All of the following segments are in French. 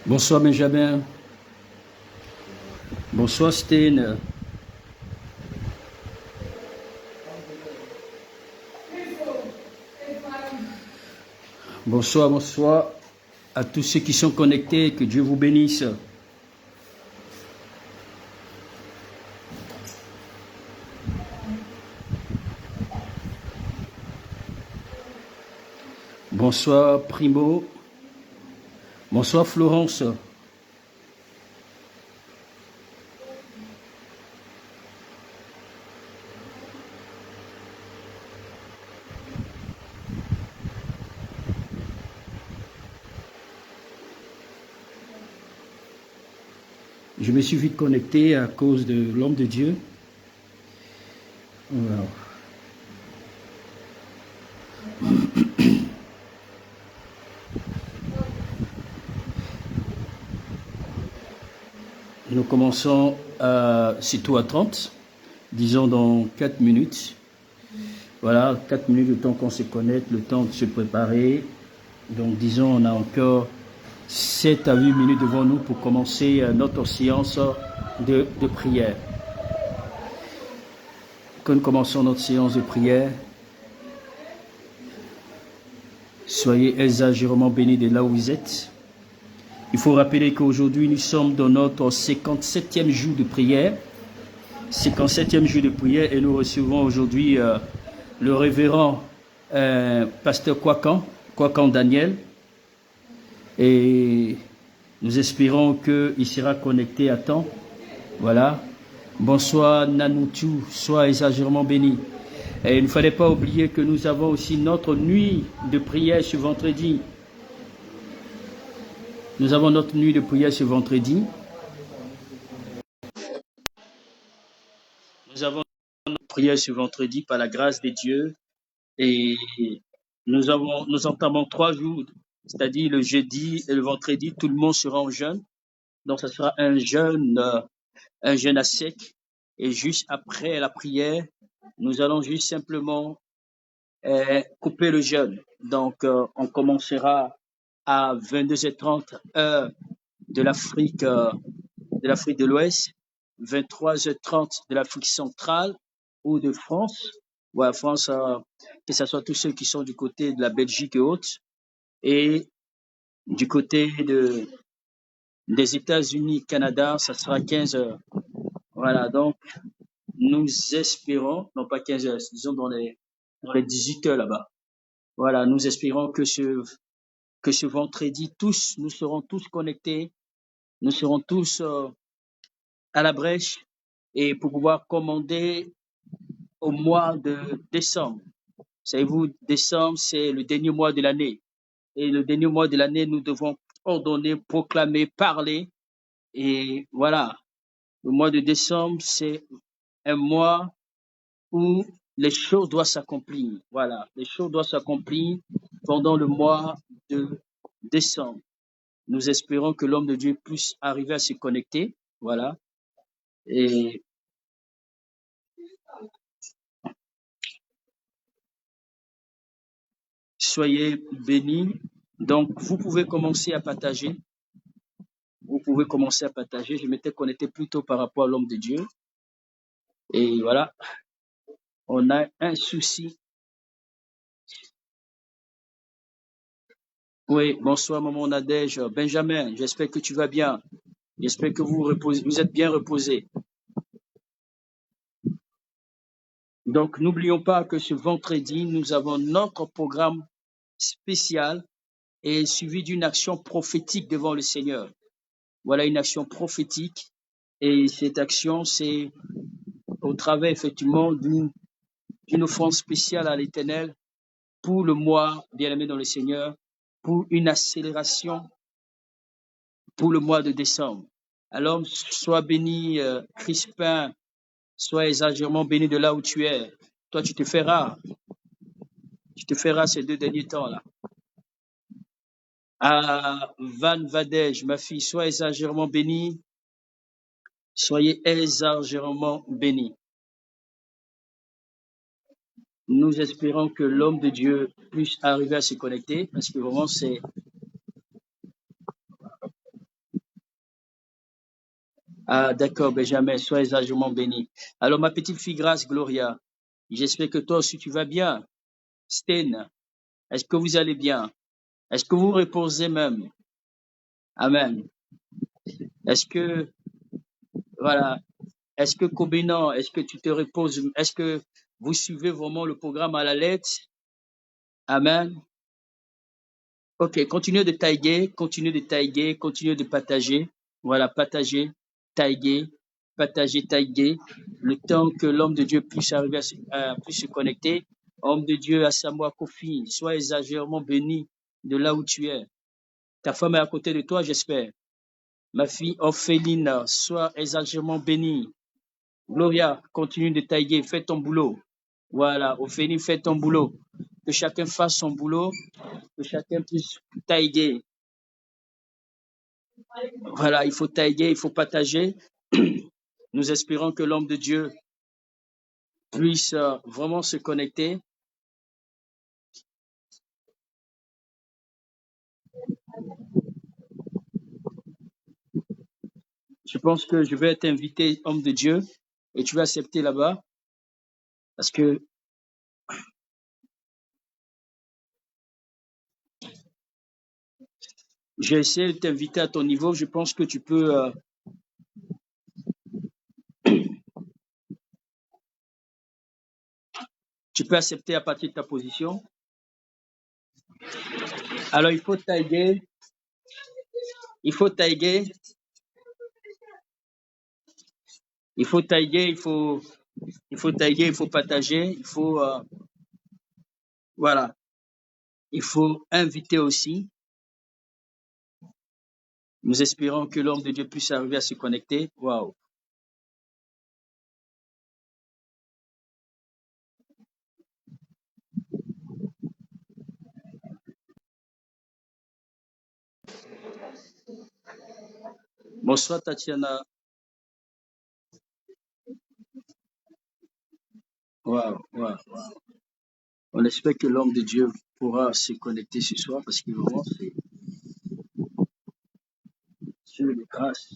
Bonsoir Benjamin. Bonsoir Steen. Bonsoir, bonsoir à tous ceux qui sont connectés. Que Dieu vous bénisse. Bonsoir Primo. Bonsoir Florence. Je me suis vite connecté à cause de l'homme de Dieu. Voilà. Nous commençons sitôt à 30, disons dans 4 minutes. Voilà, 4 minutes, le temps qu'on se connecte, le temps de se préparer. Donc disons, on a encore 7 à 8 minutes devant nous pour commencer notre séance de prière. Quand nous commençons notre séance de prière, soyez exagérément bénis de là où vous êtes. Il faut rappeler qu'aujourd'hui, nous sommes dans notre 57e jour de prière. 57e jour de prière et nous recevons aujourd'hui le révérend pasteur Kwakan Daniel. Et nous espérons qu'il sera connecté à temps. Voilà. Bonsoir Nanoutou, sois exagérément béni. Et il ne fallait pas oublier que nous avons aussi notre nuit de prière ce vendredi. Nous avons notre nuit de prière ce vendredi. Nous avons notre prière ce vendredi par la grâce de Dieu. Et nous entamons 3 jours, c'est-à-dire le jeudi et le vendredi, tout le monde sera en jeûne. Donc, ce sera un jeûne à sec. Et juste après la prière, nous allons juste simplement couper le jeûne. Donc, on commencera à 22h30 heure de l'Afrique de l'Ouest, 23h30 de l'Afrique centrale ou de France. Ouais, France, que ce soit tous ceux qui sont du côté de la Belgique et autres, et du côté des États-Unis, Canada, ça sera 15 heures. Voilà, donc nous espérons, non pas 15 heures, disons dans les 18 heures là-bas. Voilà, nous espérons que ce vendredi, nous serons tous connectés, nous serons tous à la brèche et pour pouvoir commander au mois de décembre. Savez-vous, décembre, c'est le dernier mois de l'année. Et le dernier mois de l'année, nous devons ordonner, proclamer, parler. Et voilà, le mois de décembre, c'est un mois où les choses doivent s'accomplir. Voilà, les choses doivent s'accomplir pendant le mois de décembre. Nous espérons que l'homme de Dieu puisse arriver à se connecter. Voilà. Et soyez bénis. Donc, vous pouvez commencer à partager. Vous pouvez commencer à partager. Je m'étais connecté plutôt par rapport à l'homme de Dieu. Et voilà, on a un souci. Oui, bonsoir, maman Nadège. Benjamin, j'espère que tu vas bien. J'espère que vous êtes bien reposé. Donc, n'oublions pas que ce vendredi, nous avons notre programme spécial et suivi d'une action prophétique devant le Seigneur. Voilà une action prophétique. Et cette action, c'est au travers effectivement d'une offrande spéciale à l'Éternel pour le mois bien-aimé dans le Seigneur, pour une accélération pour le mois de décembre. Alors, sois béni, Crispin, sois exagérément béni de là où tu es. Toi, tu te feras ces 2 derniers temps-là. À Van Vadej, ma fille, sois exagérément béni. Soyez exagérément bénis. Nous espérons que l'homme de Dieu puisse arriver à se connecter parce que vraiment Ah, d'accord, Benjamin, sois exagérément béni. Alors, ma petite fille Grâce, Gloria, j'espère que toi aussi tu vas bien. Sten, est-ce que vous allez bien? Est-ce que vous reposez même? Amen. Est-ce que, voilà, est-ce que Kobenan, est-ce que tu te reposes? Est-ce que vous suivez vraiment le programme à la lettre? Amen. Ok, continuez de tailler, continuez de partager. Voilà, tailler. Le temps que l'homme de Dieu puisse arriver puisse se connecter. Homme de Dieu, à Samoa Kofi, sois exagérément béni de là où tu es. Ta femme est à côté de toi, j'espère. Ma fille Ophéline, sois exagérément bénie. Gloria, continue de tailler, fais ton boulot. Voilà, Ophélie, fais ton boulot. Que chacun fasse son boulot, que chacun puisse tailler. Voilà, il faut tailler, il faut partager. Nous espérons que l'homme de Dieu puisse vraiment se connecter. Je pense que je vais t'inviter, homme de Dieu, et tu vas accepter là-bas, parce que j'ai essayé de t'inviter à ton niveau. Je pense que tu peux accepter à partir de ta position. Alors, il faut tailler, il faut tailler, il faut tailler, il faut partager, voilà, il faut inviter aussi. Nous espérons que l'homme de Dieu puisse arriver à se connecter. Waouh. Bonsoir, Tatiana. Waouh, waouh. On espère que l'homme de Dieu pourra se connecter ce soir parce que vraiment, c'est Dieu de grâce.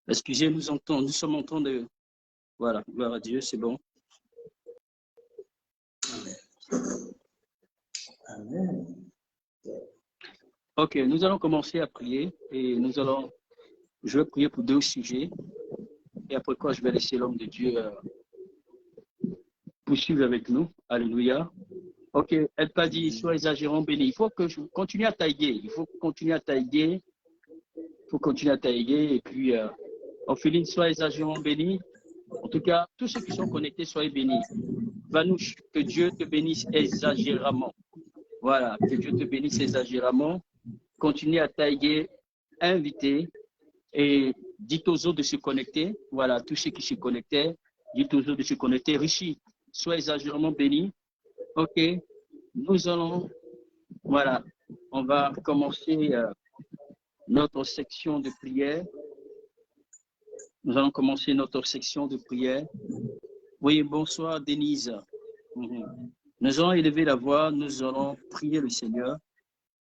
Excusez, nous sommes en train de... Voilà, gloire à Dieu, c'est bon. Ok, nous allons commencer à prier et je vais prier pour deux sujets et après quoi je vais laisser l'homme de Dieu poursuivre avec nous. Alléluia. Ok, elle pas dit, sois exagérant béni. Il faut que je continue à tailler. Il faut continuer à tailler. Il faut continuer à tailler. Et puis, Ophéline, sois exagérant béni. En tout cas, tous ceux qui sont connectés, soyez bénis. Vanouche, que Dieu te bénisse exagérément. Voilà, que Dieu te bénisse exagérément. Continuez à tailler, inviter et dites aux autres de se connecter. Voilà, tous ceux qui se connectaient, dites aux autres de se connecter. Richie, sois exagérément béni. OK, nous allons, voilà, on va commencer notre section de prière. Nous allons commencer notre section de prière. Oui, bonsoir Denise. Nous allons élever la voix, nous allons prier le Seigneur.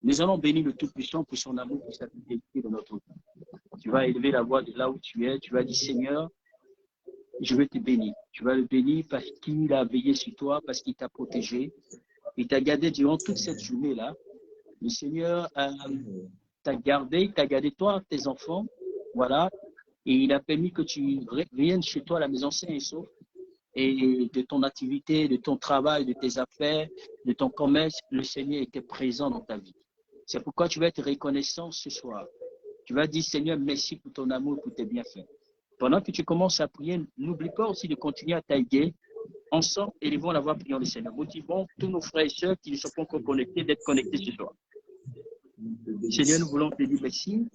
Nous allons bénir le Tout-Puissant pour son amour, pour sa fidélité de notre vie. Tu vas élever la voix de là où tu es. Tu vas dire, Seigneur, je veux te bénir. Tu vas le bénir parce qu'il a veillé sur toi, parce qu'il t'a protégé. Il t'a gardé durant toute cette journée-là. Le Seigneur t'a gardé toi, tes enfants. Voilà. Et il a permis que tu viennes chez toi à la maison sain et sauf. Et de ton activité, de ton travail, de tes affaires, de ton commerce, le Seigneur était présent dans ta vie. C'est pourquoi tu vas être reconnaissant ce soir. Tu vas dire, Seigneur, merci pour ton amour, pour tes bienfaits. Pendant que tu commences à prier, n'oublie pas aussi de continuer à tailler. Ensemble, élevons la voix, prions le Seigneur. Motivons tous nos frères et sœurs qui ne sont pas encore connectés d'être connectés ce soir. Seigneur, nous voulons te dire merci.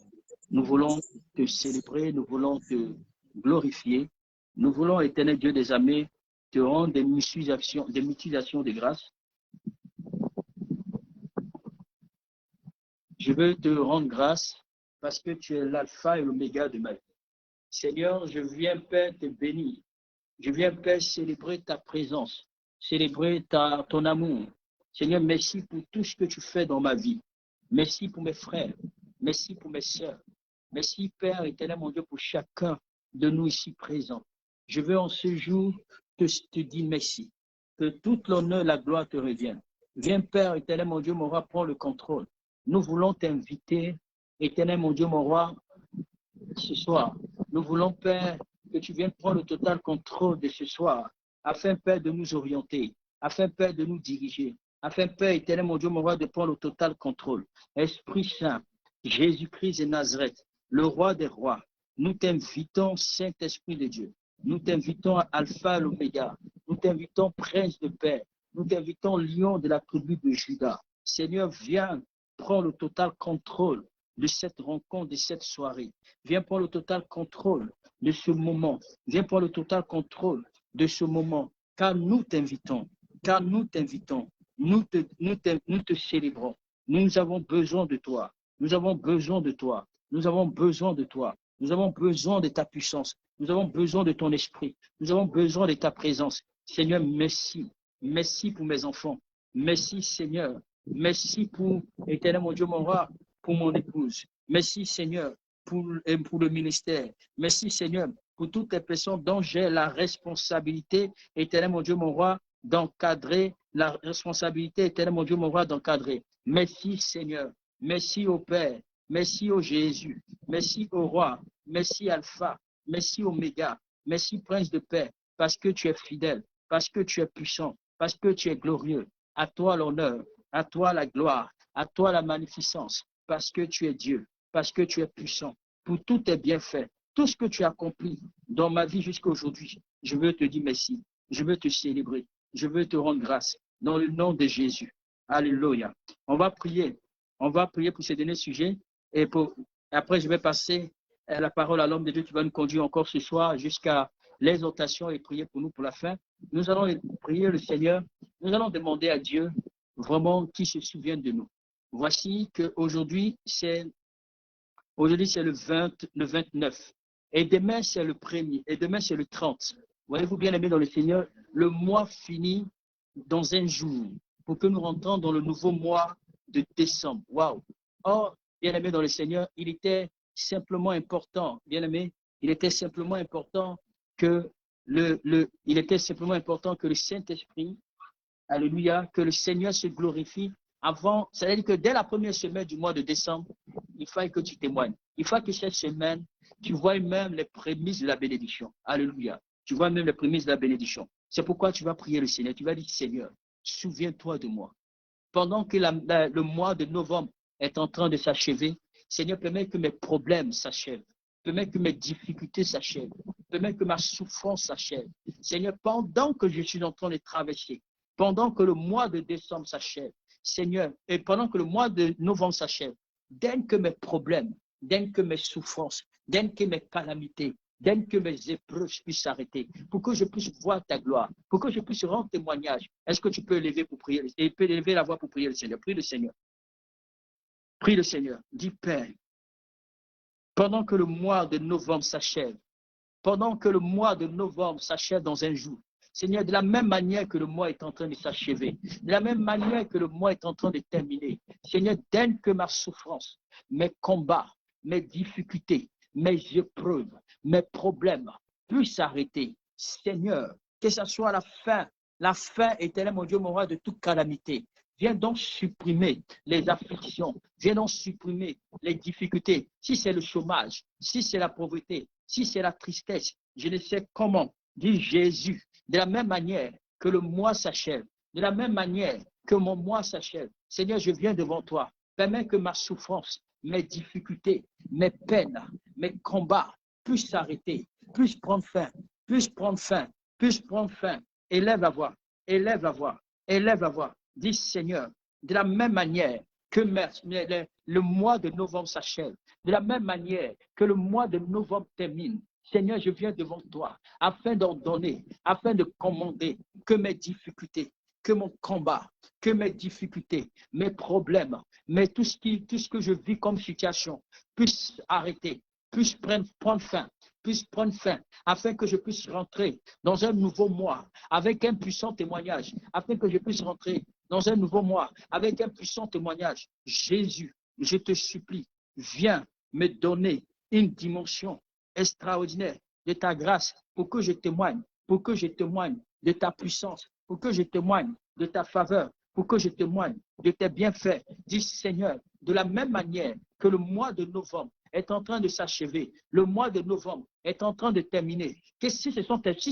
Nous voulons te célébrer, nous voulons te glorifier. Nous voulons, éternel Dieu des armées, te rendre des mutilations de grâce. Je veux te rendre grâce parce que tu es l'alpha et l'oméga de ma vie. Seigneur, je viens, Père, te bénir. Je viens, Père, célébrer ta présence, célébrer ton amour. Seigneur, merci pour tout ce que tu fais dans ma vie. Merci pour mes frères. Merci pour mes sœurs. Merci, Père éternel, mon Dieu, pour chacun de nous ici présents. Je veux en ce jour te dire merci. Que toute l'honneur, la gloire te revienne. Viens, Père éternel, mon Dieu, mon roi, prends le contrôle. Nous voulons t'inviter, éternel, mon Dieu, mon roi, ce soir. Nous voulons, Père, que tu viennes prendre le total contrôle de ce soir, afin, Père, de nous orienter, afin, Père, de nous diriger, afin, Père éternel, mon Dieu, mon roi, de prendre le total contrôle. Esprit Saint, Jésus-Christ de Nazareth, le roi des rois, nous t'invitons, Saint-Esprit de Dieu. Nous t'invitons à Alpha et l'Oméga. Nous t'invitons, Prince de paix. Nous t'invitons, Lion de la tribu de Juda. Seigneur, viens, prends le total contrôle de cette rencontre, de cette soirée. Viens prendre le total contrôle de ce moment. Viens prendre le total contrôle de ce moment. Car nous t'invitons. Car nous t'invitons. Nous te célébrons. Nous avons besoin de toi. Nous avons besoin de toi. Nous avons besoin de toi. Nous avons besoin de ta puissance. Nous avons besoin de ton esprit. Nous avons besoin de ta présence. Seigneur, merci. Merci pour mes enfants. Merci, Seigneur. Merci pour, éternel mon Dieu, mon roi, pour mon épouse. Merci, Seigneur, pour le ministère. Merci, Seigneur, pour toutes les personnes dont j'ai la responsabilité, éternel mon Dieu, mon roi, d'encadrer, la responsabilité, éternel mon Dieu, mon roi, d'encadrer. Merci, Seigneur. Merci au Père. Merci au Jésus. Merci au Roi. Merci Alpha. Merci Oméga. Merci Prince de paix. Parce que tu es fidèle. Parce que tu es puissant. Parce que tu es glorieux. À toi l'honneur. À toi la gloire. À toi la magnificence. Parce que tu es Dieu. Parce que tu es puissant. Pour tous tes bienfaits. Tout ce que tu as accompli dans ma vie jusqu'à aujourd'hui. Je veux te dire merci. Je veux te célébrer. Je veux te rendre grâce. Dans le nom de Jésus. Alléluia. On va prier. On va prier pour ce dernier sujet. Et après, je vais passer la parole à l'homme de Dieu qui va nous conduire encore ce soir jusqu'à l'exhortation et prier pour nous pour la fin. Nous allons prier le Seigneur. Nous allons demander à Dieu vraiment qu'il se souvienne de nous. Voici qu'aujourd'hui, c'est le 29. Et demain, c'est le 1er. Et demain, c'est le 30. Voyez-vous, bien aimés dans le Seigneur, le mois finit dans un jour pour que nous rentrons dans le nouveau mois de décembre. Waouh! Or, bien aimé dans le Seigneur, il était simplement important, bien aimé, il était simplement important que le Saint-Esprit, alléluia, que le Seigneur se glorifie avant, c'est-à-dire que dès la première semaine du mois de décembre, il fallait que tu témoignes. Il faut que cette semaine, tu vois même les prémices de la bénédiction. Alléluia. Tu vois même les prémices de la bénédiction. C'est pourquoi tu vas prier le Seigneur. Tu vas dire, Seigneur, souviens-toi de moi. Pendant que le mois de novembre est en train de s'achever, Seigneur, permets que mes problèmes s'achèvent. Permets que mes difficultés s'achèvent. Permets que ma souffrance s'achève. Seigneur, pendant que je suis en train de traverser, pendant que le mois de décembre s'achève, Seigneur, et pendant que le mois de novembre s'achève, dès que mes problèmes, dès que mes souffrances, dès que mes calamités, dès que mes épreuves puissent s'arrêter, pour que je puisse voir ta gloire, pour que je puisse rendre témoignage. Est-ce que tu peux élever pour prier, et peux élever la voix pour prier le Seigneur? Prie le Seigneur. Prie le Seigneur. Dis, Père, pendant que le mois de novembre s'achève, pendant que le mois de novembre s'achève dans un jour, Seigneur, de la même manière que le mois est en train de s'achever, de la même manière que le mois est en train de terminer, Seigneur, dès que ma souffrance, mes combats, mes difficultés, mes épreuves, mes problèmes puissent s'arrêter, Seigneur, que ce soit la fin éternelle, mon Dieu, mon roi, de toute calamité. Viens donc supprimer les afflictions, viens donc supprimer les difficultés. Si c'est le chômage, si c'est la pauvreté, si c'est la tristesse, je ne sais comment, dit Jésus, de la même manière que le mois s'achève, de la même manière que mon mois s'achève. Seigneur, je viens devant toi. Permets que ma souffrance, mes difficultés, mes peines, mes combats puissent s'arrêter, puissent prendre fin, puissent prendre fin, puissent prendre fin. Élève la voix, élève la voix, élève la voix. Dis Seigneur, de la même manière que le mois de novembre s'achève, de la même manière que le mois de novembre termine, Seigneur, je viens devant toi afin d'ordonner, afin de commander que mes difficultés, que mon combat, que mes difficultés, mes problèmes, mais tout ce que je vis comme situation puisse arrêter, puisse prendre fin, afin que je puisse rentrer dans un nouveau mois avec un puissant témoignage, afin que je puisse rentrer dans un nouveau mois avec un puissant témoignage. Jésus, je te supplie, viens me donner une dimension extraordinaire de ta grâce pour que je témoigne, de ta puissance, pour que je témoigne de ta faveur, pour que je témoigne de tes bienfaits. Dis Seigneur, de la même manière que le mois de novembre est en train de s'achever, le mois de novembre est en train de terminer. Si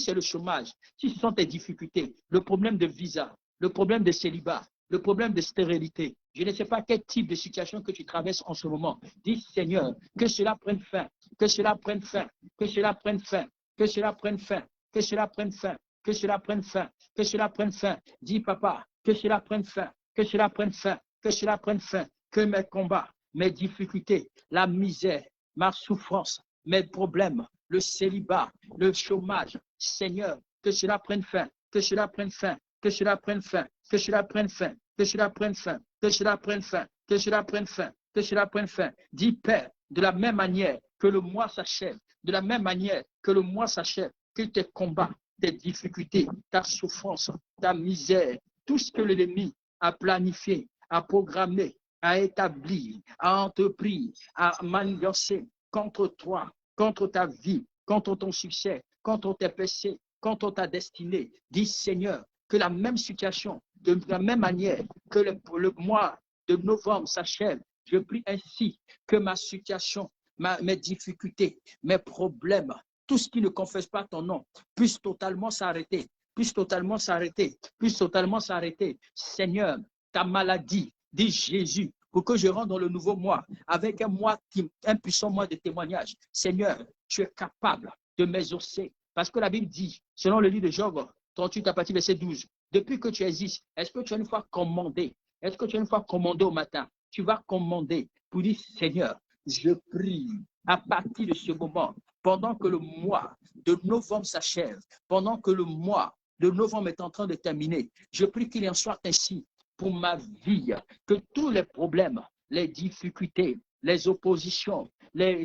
c'est le chômage, si ce sont tes difficultés, le problème de visa, le problème de célibat, le problème de stérilité, je ne sais pas quel type de situation que tu traverses en ce moment. Dis Seigneur, que cela prenne fin, que cela prenne fin, que cela prenne fin, que cela prenne fin, que cela prenne fin, que cela prenne fin, que cela prenne fin. Dis Papa, que cela prenne fin, que cela prenne fin, que cela prenne fin, que mes combats, mes difficultés, la misère, ma souffrance, mes problèmes, le célibat, le chômage, Seigneur, que cela prenne fin, que cela prenne fin, que cela prenne fin, que cela prenne fin, que cela prenne fin, que cela prenne fin, que cela prenne fin, que cela prenne fin. Dis Père, de la même manière que le mois s'achève, de la même manière que le mois s'achève, que tes combats, tes difficultés, ta souffrance, ta misère, tout ce que l'ennemi a planifié, a programmé, a établi, a entrepris, a manigancé contre toi, contre ta vie, contre ton succès, contre tes péchés, contre ta destinée. Dis Seigneur, que la même situation, de la même manière que le mois de novembre s'achève, je prie ainsi que ma situation, mes difficultés, mes problèmes, tout ce qui ne confesse pas ton nom, puisse totalement s'arrêter, puisse totalement s'arrêter, puisse totalement s'arrêter. Seigneur, ta maladie, dis Jésus, pour que je rentre dans le nouveau mois avec un puissant mois de témoignage. Seigneur, tu es capable de m'exaucer. Parce que la Bible dit, selon le livre de Job 38 à partir du verset 12, depuis que tu existes, est-ce que tu as une fois commandé? Est-ce que tu as une fois commandé au matin? Tu vas commander pour dire, Seigneur, je prie à partir de ce moment, pendant que le mois de novembre s'achève, pendant que le mois de novembre est en train de terminer, je prie qu'il en soit ainsi pour ma vie, que tous les problèmes, les difficultés, les oppositions,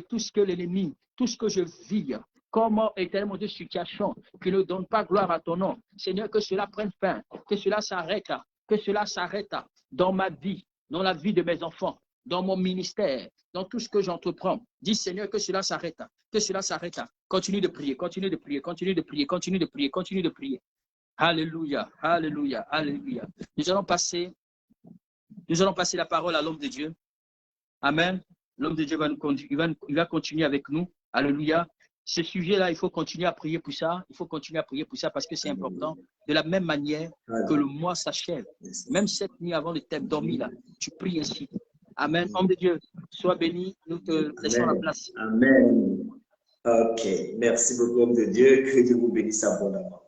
tout ce que l'ennemi, tout ce que je vis, comment est tellement de situation qui ne donne pas gloire à ton nom. Seigneur, que cela prenne fin, que cela s'arrête dans ma vie, dans la vie de mes enfants, dans mon ministère, dans tout ce que j'entreprends. Dis Seigneur, que cela s'arrête, que cela s'arrête. Continue de prier, continue de prier, continue de prier, continue de prier, continue de prier. Alléluia, alléluia, alléluia. Nous allons passer la parole à l'homme de Dieu. Amen. L'homme de Dieu il va continuer avec nous. Alléluia. Ce sujet-là, il faut continuer à prier pour ça. Il faut continuer à prier pour ça parce que c'est important. De la même manière que le mois s'achève. Même cette nuit avant de t'endormir, là, tu pries ainsi. Amen. Homme de Dieu, sois béni. Nous te laissons la place. Amen. Ok, merci beaucoup, homme de Dieu. Que Dieu vous bénisse abondamment.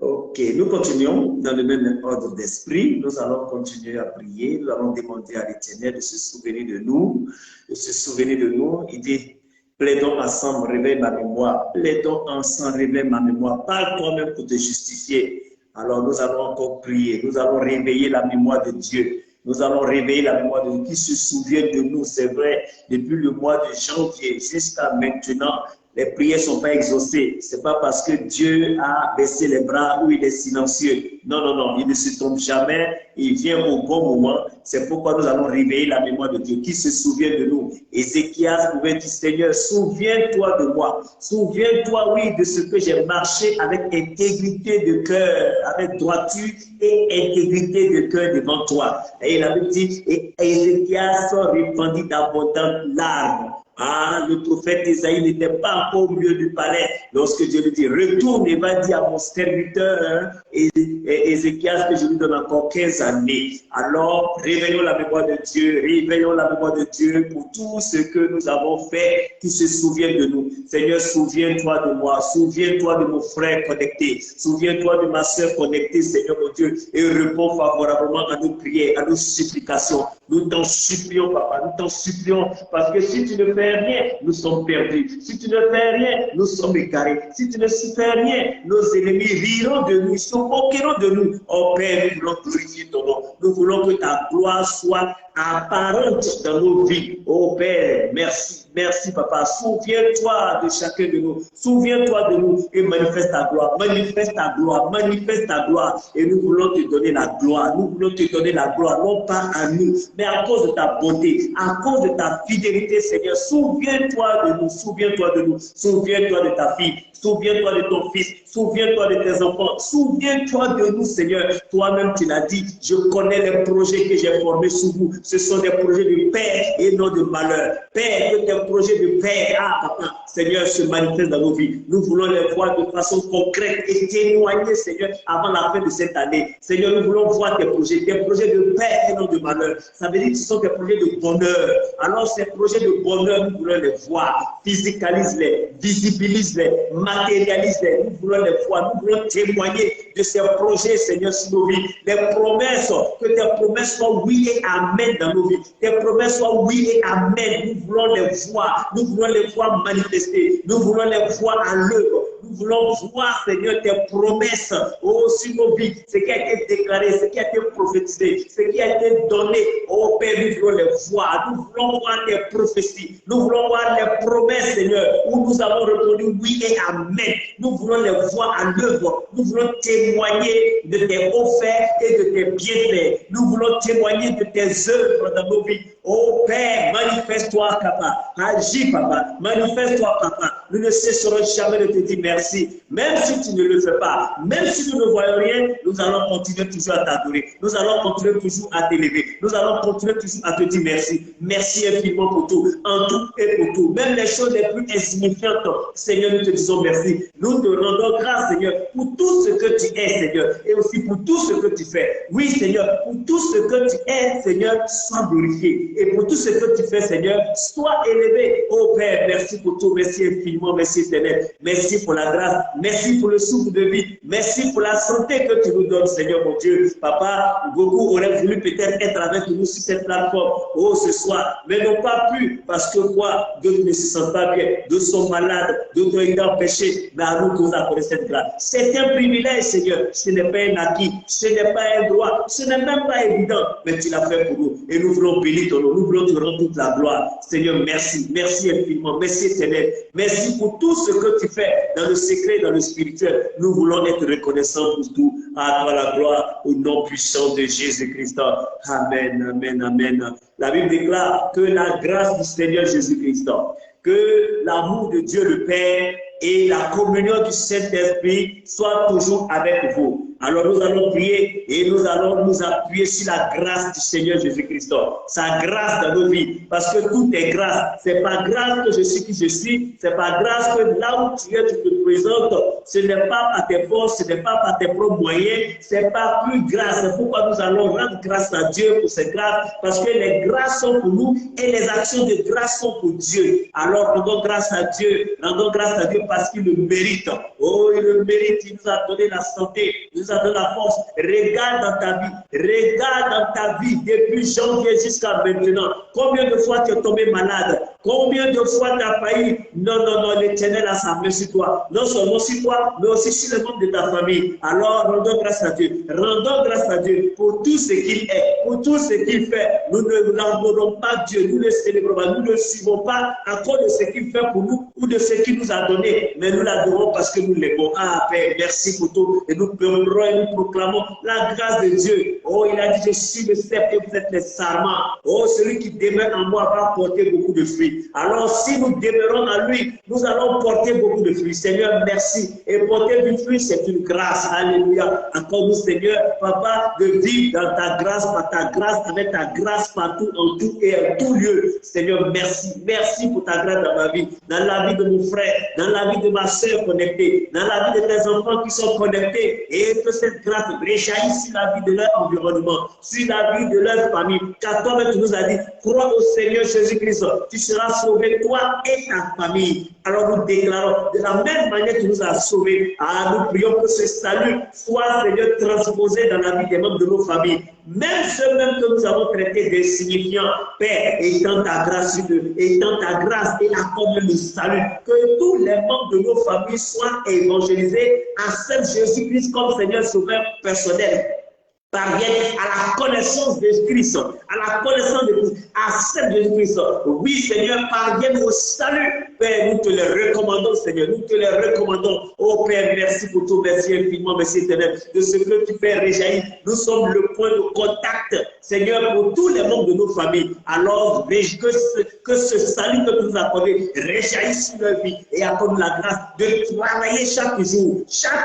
Ok, nous continuons dans le même ordre d'esprit. Nous allons continuer à prier. Nous allons demander à l'Éternel de se souvenir de nous, de se souvenir de nous. Il dit, plaidons ensemble, réveille ma mémoire. Plaidons ensemble, réveille ma mémoire. Parle toi-même pour te justifier. Alors nous allons encore prier. Nous allons réveiller la mémoire de Dieu. Nous allons réveiller la mémoire de Dieu qui se souvient de nous. C'est vrai, depuis le mois de janvier jusqu'à maintenant, les prières ne sont pas exaucées. Ce n'est pas parce que Dieu a baissé les bras ou il est silencieux. Non, non, non, il ne se trompe jamais. Il vient au bon moment. C'est pourquoi nous allons réveiller la mémoire de Dieu qui se souvient de nous. Ézéchias pouvait dire, Seigneur, souviens-toi de moi. Souviens-toi, oui, de ce que j'ai marché avec intégrité de cœur, avec droiture et intégrité de cœur devant toi. Et il avait dit, et Ézéchias répandit d'abondantes larmes. Ah, le prophète Isaïe n'était pas encore au milieu du palais lorsque Dieu lui dit, retourne et va dire à mon serviteur Ézéchias que je lui donne encore 15 années. Alors, réveillons la mémoire de Dieu, réveillons la mémoire de Dieu pour tout ce que nous avons fait, qui se souviennent de nous. Seigneur, souviens-toi de moi, souviens-toi de mon frère connecté, souviens-toi de ma soeur connectée, Seigneur mon Dieu, et réponds favorablement à nos prières, à nos supplications. Nous t'en supplions, papa, nous t'en supplions, parce que si tu ne fais rien, nous sommes perdus. Si tu ne fais rien, nous sommes égarés. Si tu ne fais rien, nos ennemis riront de nous, ils se moqueront de nous. Oh Père, nous voulons glorifier ton nom. Nous voulons que ta gloire soit apparente dans nos vies. Oh Père, merci. Merci, papa. Souviens-toi de chacun de nous. Souviens-toi de nous et manifeste ta gloire. Manifeste ta gloire. Manifeste ta gloire. Et nous voulons te donner la gloire. Nous voulons te donner la gloire, non pas à nous, mais à cause de ta bonté, à cause de ta fidélité, Seigneur. Souviens-toi de nous. Souviens-toi de nous. Souviens-toi de ta fille. Souviens-toi de ton fils. Souviens-toi de tes enfants. Souviens-toi de nous, Seigneur. Toi-même, tu l'as dit. Je connais les projets que j'ai formés sous vous. Ce sont des projets de paix et non de malheur. Père, que tes projets de paix, papa, Seigneur, se manifestent dans nos vies. Nous voulons les voir de façon concrète et témoigner, Seigneur, avant la fin de cette année. Seigneur, nous voulons voir tes projets de paix et non de malheur. Ça veut dire que ce sont des projets de bonheur. Alors, ces projets de bonheur, nous voulons les voir. Physicalise-les, visibilise-les, matérialise-les. Nous voulons les voir. Nous voulons témoigner de ces projets, Seigneur, sur nos vies. Des promesses, que tes promesses soient oui et amen dans nos vies. Tes promesses soient oui et amen. Nous voulons les voir. Nous voulons les voir manifester. Nous voulons les voir à l'œuvre. Nous voulons voir, Seigneur, tes promesses sur nos vies. Ce qui a été déclaré, ce qui a été prophétisé, ce qui a été donné. Oh Père, nous voulons les voir. Nous voulons voir tes prophéties. Nous voulons voir les promesses, Seigneur, où nous avons répondu oui et amen. Nous voulons les voir à l'œuvre. Nous voulons témoigner de tes hauts faits et de tes bienfaits. Nous voulons témoigner de tes œuvres dans nos vies. Oh Père, manifeste-toi, papa. Agis, papa. Manifeste-toi, papa. Nous ne cesserons jamais de te dire merci. Même si tu ne le fais pas, même si nous ne voyons rien, nous allons continuer toujours à t'adorer. Nous allons continuer toujours à t'élever. Nous allons continuer toujours à te dire merci. Merci infiniment pour tout, en tout et pour tout. Même les choses les plus insignifiantes, Seigneur, nous te disons merci. Nous te rendons grâce, Seigneur, pour tout ce que tu es, Seigneur, et aussi pour tout ce que tu fais. Oui, Seigneur, pour tout ce que tu es, Seigneur, sois glorifié. Et pour tout ce que tu fais, Seigneur, sois élevé. Oh Père, merci pour tout. Merci infiniment. Merci éternel. Merci pour la grâce. Merci pour le souffle de vie. Merci pour la santé que tu nous donnes, Seigneur, mon Dieu. Papa, beaucoup auraient voulu peut-être être avec nous sur cette plateforme. Oh, ce soir. Mais n'ont pas pu. Parce que quoi? D'autres ne se sentent pas bien. D'autres sont malades. D'autres ont été empêchés. Mais à nous, nous accordons cette grâce. C'est un privilège, Seigneur. Ce n'est pas un acquis. Ce n'est pas un droit. Ce n'est même pas évident. Mais tu l'as fait pour nous. Et nous voulons bénir ton nom. Nous voulons te rendre toute la gloire. Seigneur, merci. Merci infiniment. Merci éternel. Merci pour tout ce que tu fais dans le secret, dans le spirituel. Nous voulons être reconnaissants pour tout. À toi la gloire, au nom puissant de Jésus-Christ. Amen, amen, amen. La Bible déclare que la grâce du Seigneur Jésus-Christ, que l'amour de Dieu le Père et la communion du Saint-Esprit soient toujours avec vous. Alors nous allons prier et nous allons nous appuyer sur la grâce du Seigneur Jésus-Christ. Sa grâce dans nos vies. Parce que tout est grâce. C'est pas grâce que je suis qui je suis. C'est pas grâce que là où tu es, tu te présentes. Ce n'est pas par tes forces, ce n'est pas par tes propres moyens. C'est pas plus grâce. C'est pourquoi nous allons rendre grâce à Dieu pour ces grâces. Parce que les grâces sont pour nous et les actions de grâce sont pour Dieu. Alors rendons grâce à Dieu. Rendons grâce à Dieu parce qu'il le mérite. Oh, il le mérite. Il nous a donné la santé. Il nous a donné la force. Regarde dans ta vie. Regarde dans ta vie depuis janvier jusqu'à maintenant. Combien de fois tu es tombé malade? Combien de fois tu as failli? Non, non, non, l'Éternel a sa main sur toi. Non seulement sur toi, mais aussi sur les membres de ta famille. Alors, rendons grâce à Dieu. Rendons grâce à Dieu pour tout ce qu'il est, pour tout ce qu'il fait. Nous ne l'adorons pas Dieu, nous ne le célébrons pas, nous ne le suivons pas à cause de ce qu'il fait pour nous ou de ce qu'il nous a donné. Mais nous l'adorons parce que nous l'aimons. Ah, Père, merci pour tout. Et nous pleurons et nous proclamons la grâce de Dieu. Oh, il a dit, je suis le cep et vous êtes les sarments. Oh, celui qui demeure en moi va porter beaucoup de fruits. Alors, si nous demeurons en lui, nous allons porter beaucoup de fruits. Seigneur, merci. Et porter du fruit, c'est une grâce. Alléluia. Encore nous, Seigneur, Papa, de vivre dans ta grâce, par ta grâce, avec ta grâce partout, en tout et en tout lieu. Seigneur, merci. Merci pour ta grâce dans ma vie, dans la vie de mon frère, dans la vie de ma soeur connectée, dans la vie de tes enfants qui sont connectés. Et que cette grâce réjaillisse sur la vie de leur environnement, sur la vie de leur famille. Car toi-même, tu nous as dit, crois au Seigneur Jésus-Christ, tu seras sauvé, toi et ta famille. Alors nous déclarons, de la même manière que tu nous as sauvés, nous prions que ce salut soit, Seigneur, transposé dans la vie des membres de nos familles. Même ceux mêmes que nous avons traités d'insignifiants, Père, étends ta grâce sur eux, étends ta grâce et accorde le salut. Que tous les membres de nos familles soient évangélisés, acceptent Jésus-Christ comme Seigneur Sauveur personnel. Parviennent à la connaissance de Christ, à la connaissance de Christ, acceptent Jésus-Christ. Oui, Seigneur, parviennent au salut. Père, nous te les recommandons, Seigneur, nous te les recommandons. Oh Père, merci pour tout, merci infiniment, merci éternel, de ce que tu fais réjaillir. Nous sommes le point de contact, Seigneur, pour tous les membres de nos familles. Alors, que ce salut que tu nous as accordé réjaillisse sur leur vie et accorde la grâce de travailler chaque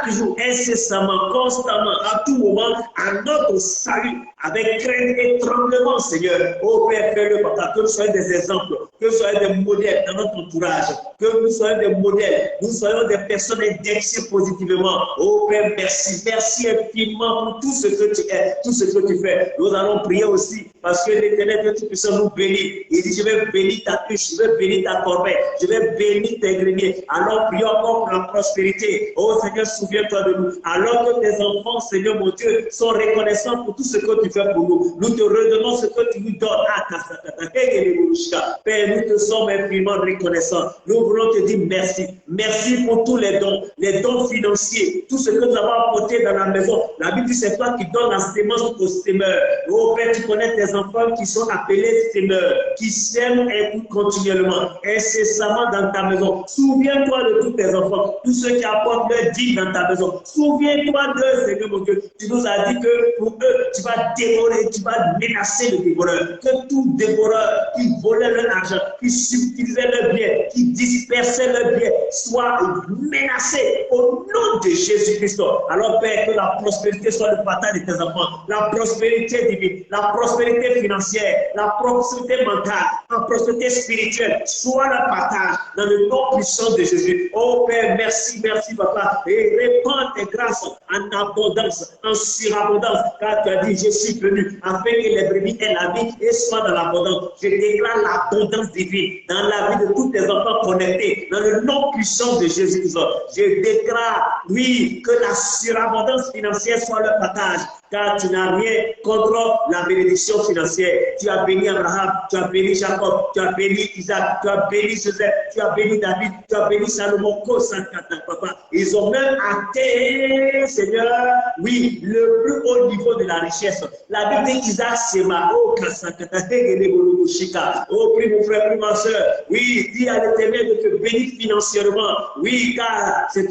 jour, incessamment, constamment, à tout moment, à notre salut, avec crainte et tremblement, Seigneur. Oh Père, fais-le, Papa, que nous soyons des exemples, que nous soyons des modèles dans notre entourage, que nous soyons des modèles, nous soyons des personnes indexées positivement. Oh Père, merci, merci infiniment pour tout ce que tu es, tout ce que tu fais. Nous allons prier aussi, parce que l'Éternel Dieu Tout-Puissant nous bénit. Il dit, je vais bénir ta tuche, je vais bénir ta corbeille, je vais bénir tes greniers. Alors prions encore pour la prospérité. Oh Seigneur, souviens-toi de nous. Alors que tes enfants, Seigneur mon Dieu, sont reconnaissants pour tout ce que tu fais pour nous. Nous te redonnons ce que tu nous donnes. Père, nous te sommes infiniment reconnaissants. Nous voulons te dire merci. Merci pour tous les dons financiers, tout ce que nous avons apporté dans la maison. La Bible dit, c'est toi qui donnes la sémence aux sémeurs. Oh Père, tu connais tes enfants qui sont appelés sémeurs, qui sèment continuellement, incessamment dans ta maison. Souviens-toi de tous tes enfants, tous ceux qui apportent leur dîme dans ta maison. Souviens-toi d'eux, Seigneur mon Dieu. Tu nous as dit que pour eux, tu vas dévorer, tu vas menacer le dévoreur. Que tout dévoreur qui volait leur argent, qui subtilisait leur bien, qui dispersait leur bien, soit menacé au nom de Jésus-Christ. Alors Père, que la prospérité soit le partage de tes enfants, la prospérité divine, la prospérité financière, la prospérité mentale, la prospérité spirituelle, soit le partage dans le nom puissant de Jésus. Oh Père, merci, merci Papa, et répands tes grâces en abondance, en surabondance, car tu as dit, je suis venu afin que les brebis aient la vie et soient dans l'abondance. Je déclare l'abondance divine dans la vie de tous tes enfants connectés, dans le nom puissant de Jésus-Christ. Je déclare, oui, que la surabondance financière soit le partage, car tu n'as rien contre la bénédiction financière. Tu as béni Abraham, tu as béni Jacob, tu as béni Isaac, tu as béni Joseph, tu as béni David, tu as béni Salomon, Papa. Ils ont même atteint, Seigneur, oui, le plus haut niveau de la richesse. La Bible dit Isaac Sema, oh prie mon frère, prie ma soeur, oui, dis à l'Éternel de te bénir financièrement, oui, car c'est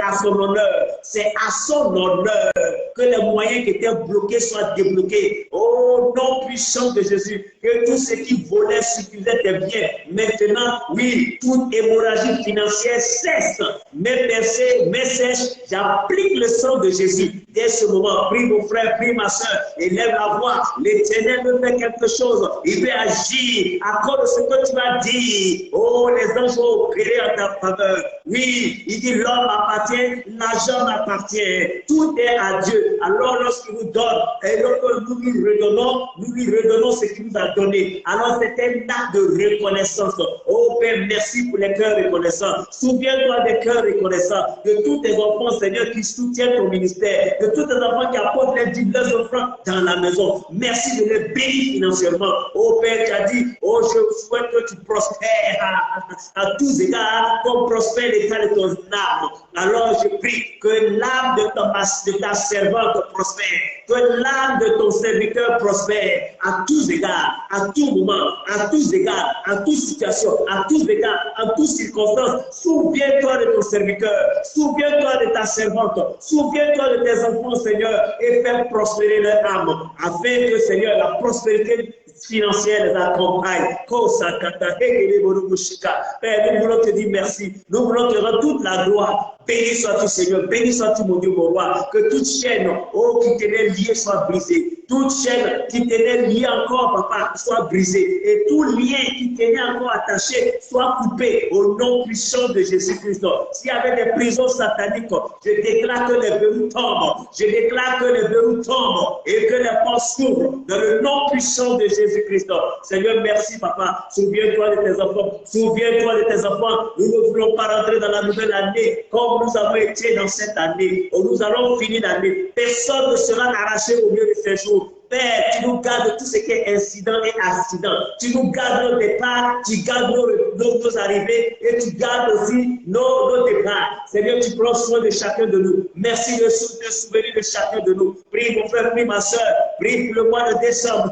à son honneur, c'est à son honneur que les moyens qui étaient bloqués soient débloqués. Oh, au nom puissant de Jésus, que tout ce qui volait, suffisait tes biens, maintenant, oui, toute hémorragie financière cesse. Mes percées, mes sèches, j'applique le sang de Jésus. Dès ce moment, prie mon frère, prie ma soeur, élève la voix. L'Éternel veut faire quelque chose. Il veut agir à cause de ce que tu as dit. Oh, les anges vont opérer en ta faveur. Oui, il dit l'homme appartient, l'argent m'appartient. Tout est à Dieu. Alors, lorsqu'il nous donne, et lorsque nous lui redonnons ce qu'il nous a donné. Alors, c'est un acte de reconnaissance. Oh Père, merci pour les cœurs reconnaissants. Souviens-toi des cœurs reconnaissants, de tous tes enfants, Seigneur, qui soutiennent ton ministère, de tous tes enfants qui apportent les 10 offrandes dans la maison. Merci de les bénir financièrement. Oh Père, tu as dit, oh, je souhaite que tu prospères à tous égards, comme prospère l'état de ton âme. Alors, je prie que l'âme de ta servante prospère, que l'âme de ton serviteur prospère à tous égards, à tout moment, à tous égards, à toute situation, à tous égards, à toutes circonstances. Souviens-toi de ton serviteur, souviens-toi de ta servante, souviens-toi de tes enfants, Seigneur, et fais prospérer leur âme, afin que, Seigneur, la prospérité financière les accompagne. Père, nous voulons te dire merci. Nous voulons te rendre toute la gloire. Béni sois-tu, Seigneur. Béni sois-tu, mon Dieu, mon roi. Que toute chaîne, oh, qui t'était liée soit brisée. Toute chaîne qui t'était liée encore, papa, soit brisée. Et tout lien qui t'était encore attaché soit coupé au nom puissant de Jésus-Christ. S'il y avait des prisons sataniques, je déclare que les verrous tombent. Je déclare que les verrous tombent et que les portes s'ouvrent dans le nom puissant de Jésus-Christ. Seigneur, merci, papa. Souviens-toi de tes enfants. Souviens-toi de tes enfants. Nous ne voulons pas rentrer dans la nouvelle année comme nous avons été dans cette année. Nous allons finir l'année. Personne ne sera arraché au milieu de ces jours. Père, tu nous gardes tout ce qui est incident et accident. Tu nous gardes nos départs, tu gardes nos arrivées et tu gardes aussi nos départs. Seigneur, tu prends soin de chacun de nous. Merci de souvenir de chacun de nous. Prie mon frère, prie ma soeur. Prie pour le mois de décembre.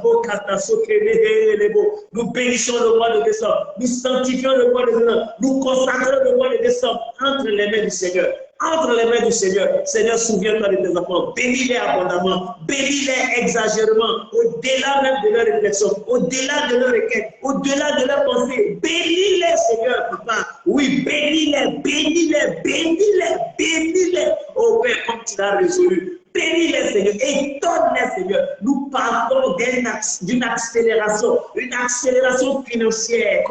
Nous bénissons le mois de décembre. Nous sanctifions le mois de décembre. Nous consacrons le mois de décembre entre les mains du Seigneur. Entre les mains du Seigneur. Seigneur, souviens-toi de tes enfants. Bénis-les abondamment. Bénis-les exagérément. Au-delà même de leur réflexion. Au-delà de leur requête. Au-delà de leur pensée. Bénis-les, Seigneur, papa. Oui, bénis-les, bénis-les, bénis-les, bénis-les. Oh Père, comme tu l'as résolu. Bénis-les, Seigneur, et donne-les, Seigneur. Nous parlons d'une accélération financière.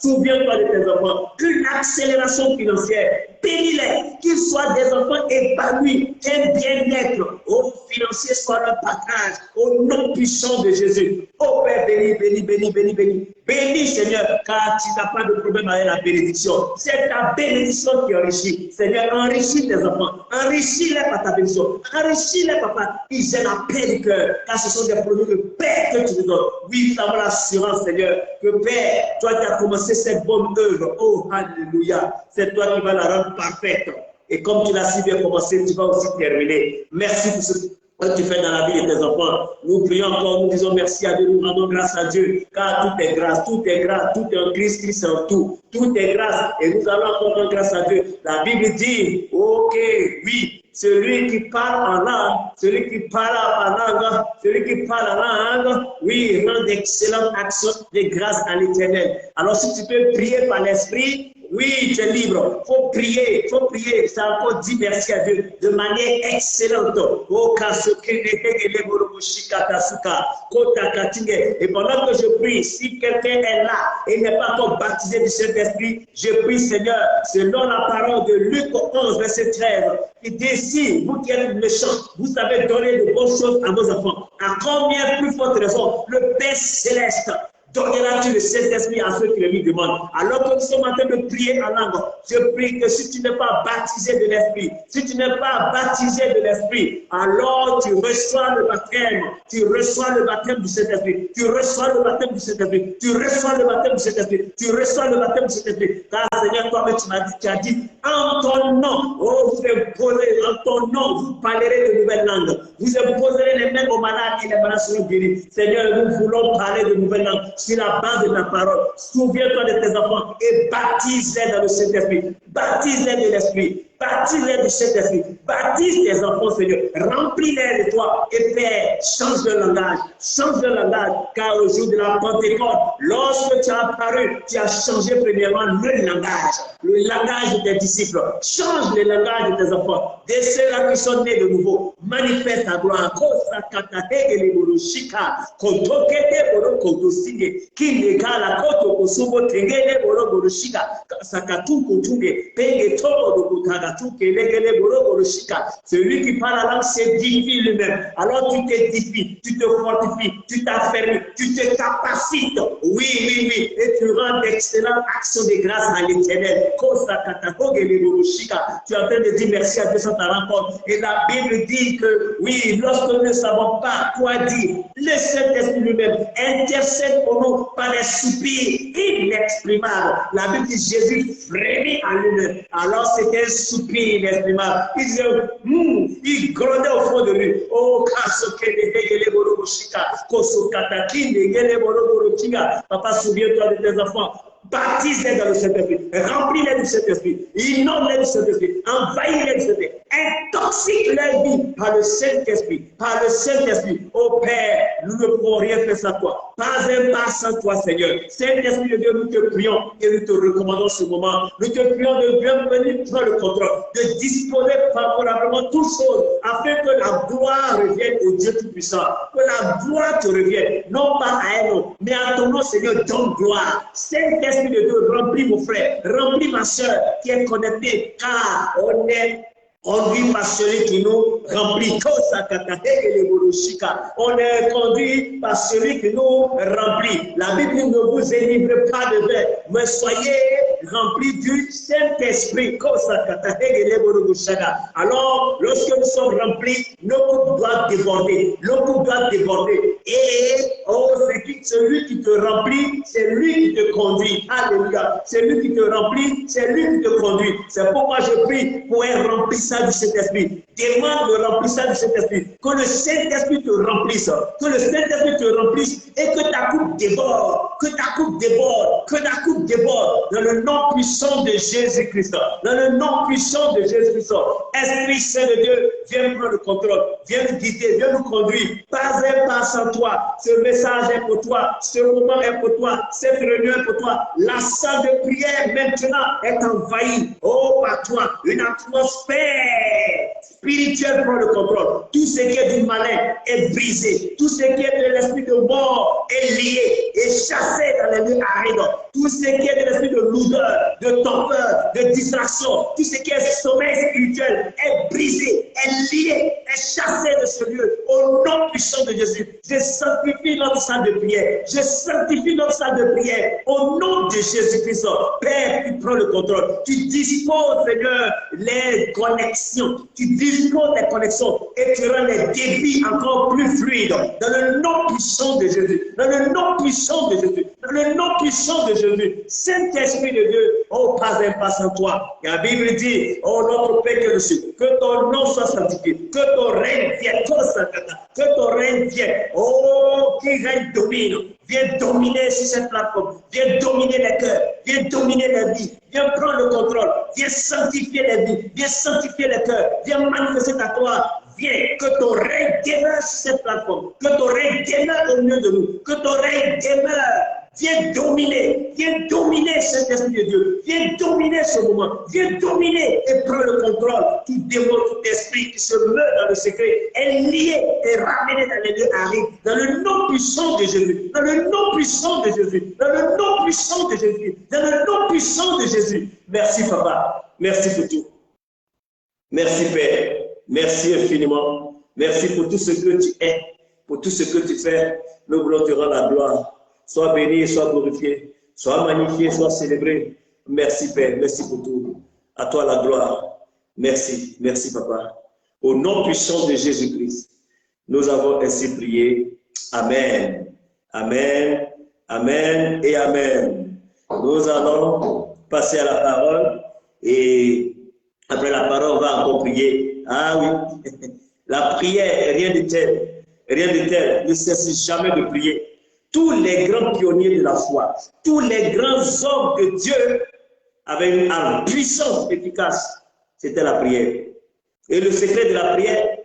Souviens-toi de tes enfants. Une accélération financière. Bénis-les, qu'ils soient des enfants épanouis, qu'un bien-être au financier soit leur partage, au nom puissant de Jésus. Oh Père, bénis, bénis, bénis, bénis, bénis. Bénis, Seigneur, car tu n'as pas de problème avec la bénédiction. C'est ta bénédiction qui enrichit. Seigneur, enrichis tes enfants. Enrichis-les par ta bénédiction. Enrichis-les, papa. Ils aient la paix du cœur, car ce sont des produits de paix que tu nous donnes. Oui, nous avons l'assurance, Seigneur, que Père, toi qui as commencé cette bonne œuvre, oh, alléluia, c'est toi qui vas la rendre parfaite. Et comme tu l'as si bien commencé, tu vas aussi terminer. Merci pour ce que tu fais dans la vie de tes enfants. Nous prions encore, nous disons merci à Dieu, nous rendons grâce à Dieu, car tout est grâce, tout est grâce, tout est en Christ, Christ en tout. Tout est grâce et nous allons encore rendre grâce à Dieu. La Bible dit, ok, oui, celui qui parle en langue, celui qui parle en langue, oui, rend d'excellentes actions de grâce à l'Éternel. Alors si tu peux prier par l'Esprit, oui, tu es libre. Il faut prier, c'est encore dit merci à Dieu de manière excellente. Et pendant que je prie, si quelqu'un est là et n'est pas encore baptisé du Saint-Esprit, je prie, Seigneur, selon la parole de Luc 11, verset 13, il dit, si vous qui êtes méchants, vous savez donner de bonnes choses à vos enfants, à combien plus forte raison le Père Céleste donneras-tu le Saint-Esprit à ceux qui le lui demandent. Alors que nous sommes en train de prier en langue, je prie que si tu n'es pas baptisé de l'Esprit, alors tu reçois le baptême, tu reçois le baptême du Saint-Esprit, Car Seigneur, toi-même tu as dit, en ton nom, oh, vous imposerez, en ton nom, vous parlerez de nouvelles langues, vous imposerez les mains aux malades et les malades seront guéris. Seigneur, nous voulons parler de nouvelles langues sur la base de ta parole. Souviens-toi de tes enfants et baptise-les dans le Saint-Esprit. Baptise-les de l'Esprit. Baptise-les du Saint-Esprit. Baptise tes enfants, Seigneur. Remplis-les de toi. Et Père, change de langage. Change de langage. Car au jour de la Pentecôte, lorsque tu as apparu, tu as changé premièrement le langage de tes disciples. Change le langage de tes enfants. De ceux-là qui sont nés de nouveau. Manifeste ta gloire. Celui qui parle la langue s'édifie lui-même. Alors tu t'édifies, tu te fortifies, tu t'affermis, tu te capacites. Oui. Et tu rends d'excellentes actions de grâce à l'Éternel. Tu es en train de dire merci à Dieu sur ta rencontre. Et la Bible dit que, oui, lorsque nous ne savons pas quoi dire, le Saint-Esprit lui-même intercède pour nous par des soupirs inexprimables. La Bible dit Jésus frémit en lui-même. Alors c'était un soupir inexprimable. Il disait, il grondait au fond de lui. Oh, Papa, souviens-toi de tes enfants. Baptise-les dans le Saint-Esprit, remplis-les du Saint-Esprit, inonde-les du Saint-Esprit, envahis-les du Saint-Esprit, intoxique leur vie par le Saint-Esprit, Oh Père, nous ne pouvons rien faire sans toi, pas un pas sans toi, Seigneur. Saint-Esprit de Dieu, nous te prions et nous te recommandons ce moment. Nous te prions de bien venir prendre le contrôle, de disposer favorablement toutes choses, afin que la gloire revienne au Dieu Tout-Puissant, que la gloire te revienne, non pas à un homme, mais à ton nom, Seigneur, donne gloire. Saint-Esprit de Dieu, remplis mon frère, remplis ma soeur qui est connectée, car on vit par celui qui nous remplit. On est conduit par celui qui nous remplit. La Bible ne vous énivre pas de vin, mais soyez remplis du Saint-Esprit. Alors, lorsque nous sommes remplis, nos coupes doivent déborder. Et celui qui te remplit, c'est lui qui te conduit. Alléluia. C'est lui qui te remplit, c'est lui qui te conduit. C'est pourquoi je prie pour un remplissage du Saint-Esprit. Demande le remplissage du Saint-Esprit. Que le Saint-Esprit te remplisse. Que le Saint-Esprit te remplisse et que ta coupe déborde. Dans le nom puissant de Jésus-Christ. Esprit Saint de Dieu, viens prendre le contrôle. Viens nous guider, viens nous conduire. Pas un pas sans toi. Ce message est pour toi. Ce moment est pour toi. Cette réunion est pour toi. La salle de prière maintenant est envahie. Oh, par toi. Une atmosphère spirituelle prend le contrôle. Tout ce qui est du malin est brisé. Tout ce qui est de l'esprit de mort est lié et chassé dans les lieux arides. Tout ce qui est de l'esprit de lourdeur, de torpeur, de distraction, tout ce qui est sommeil spirituel est brisé, est lié, est chassé de ce lieu. Au nom puissant de Jésus, je sanctifie notre salle de prière. Au nom de Jésus-Christ. Père, tu prends le contrôle. Tu disposes, Seigneur, les connexions. Et tu rends les débits encore plus fluides. Dans le nom puissant de Jésus. Saint-Esprit de Dieu, oh, pas un pas sans toi. La Bible dit, oh, notre Père que le ciel, que ton nom soit sanctifié, que ton règne vienne, oh, qui règne domine. Viens dominer sur cette plateforme, viens dominer les cœurs, viens dominer les vies, viens prendre le contrôle, viens sanctifier les vies, viens sanctifier les cœurs, viens manifester ta gloire. Viens, que ton règne demeure sur cette plateforme, que ton règne demeure au milieu de nous, que ton règne demeure. Viens dominer cet esprit de Dieu, viens dominer ce moment, viens dominer et prendre le contrôle. Tout démon, tout esprit qui se meurt dans le secret est lié et ramené dans les lieux arides, dans le nom puissant de Jésus, Merci Papa, merci pour tout. Merci Père, merci infiniment, merci pour tout ce que tu es, pour tout ce que tu fais. Nous voulons te rendre la gloire. Sois béni, sois glorifié, sois magnifié, sois célébré. Merci Père, merci pour tout. À toi la gloire. Merci, merci Papa. Au nom puissant de Jésus-Christ, nous avons ainsi prié. Amen, amen, amen et amen. Nous allons passer à la parole et après la parole, on va encore prier. Ah oui, la prière, rien de tel, ne cesse jamais de prier. Tous les grands pionniers de la foi, tous les grands hommes de Dieu avaient une arme puissante, efficace. C'était la prière. Et le secret de la prière,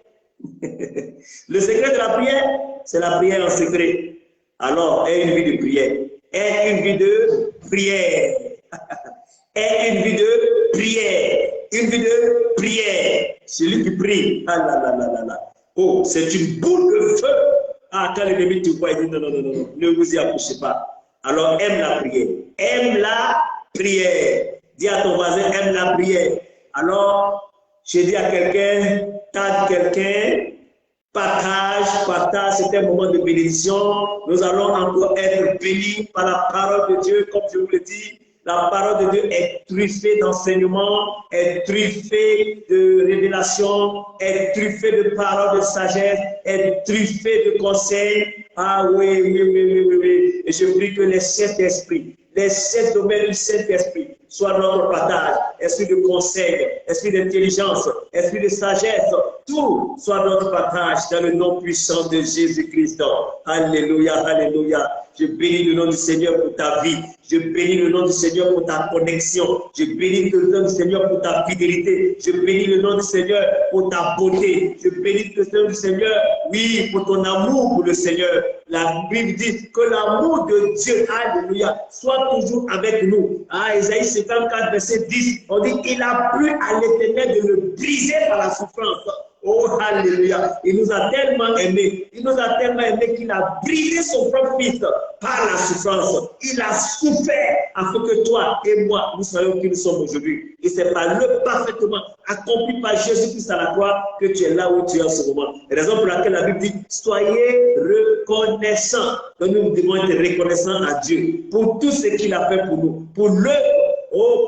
le secret de la prière, c'est la prière en secret. Alors, aie une vie de prière. Aie une vie de prière. Aie une vie de prière. Une vie de prière. Celui qui prie. Ah là là là là là. Oh, c'est une boule de feu. Ah, quand l'ennemi te voit, il dit non, non, non, non, ne vous y approchez pas. Alors, aime la prière. Aime la prière. Dis à ton voisin, aime la prière. Alors, je dis à quelqu'un, tag quelqu'un, partage, c'est un moment de bénédiction. Nous allons encore être bénis par la parole de Dieu, comme je vous le dis. La parole de Dieu est truffée d'enseignements, est truffée de révélations, est truffée de paroles de sagesse, est truffée de conseils. Ah oui, oui, oui, oui, oui, oui. Et je prie que les 7 esprits, les 7 domaines du Saint-Esprit soient notre partage. Esprit de conseil, esprit d'intelligence, esprit de sagesse, tout soit notre partage dans le nom puissant de Jésus-Christ. Alléluia, alléluia. Je bénis le nom du Seigneur pour ta vie. Je bénis le nom du Seigneur pour ta connexion. Je bénis le nom du Seigneur pour ta fidélité. Je bénis le nom du Seigneur pour ta beauté. Je bénis le nom du Seigneur, oui, pour ton amour pour le Seigneur. La Bible dit que l'amour de Dieu, alléluia, soit toujours avec nous. Ah, Isaïe 54, verset 10, on dit qu'il a plu à l'Éternel de le briser par la souffrance. Oh, alléluia. Il nous a tellement aimés. Il nous a tellement aimés qu'il a brisé son propre fils par la souffrance. Il a souffert afin que toi et moi, nous soyons qui nous sommes aujourd'hui. Et c'est par le parfaitement accompli par Jésus-Christ à la croix que tu es là où tu es en ce moment. Raison pour laquelle la Bible dit, soyez reconnaissants. Donc nous devons être reconnaissants à Dieu pour tout ce qu'il a fait pour nous, pour l'œuvre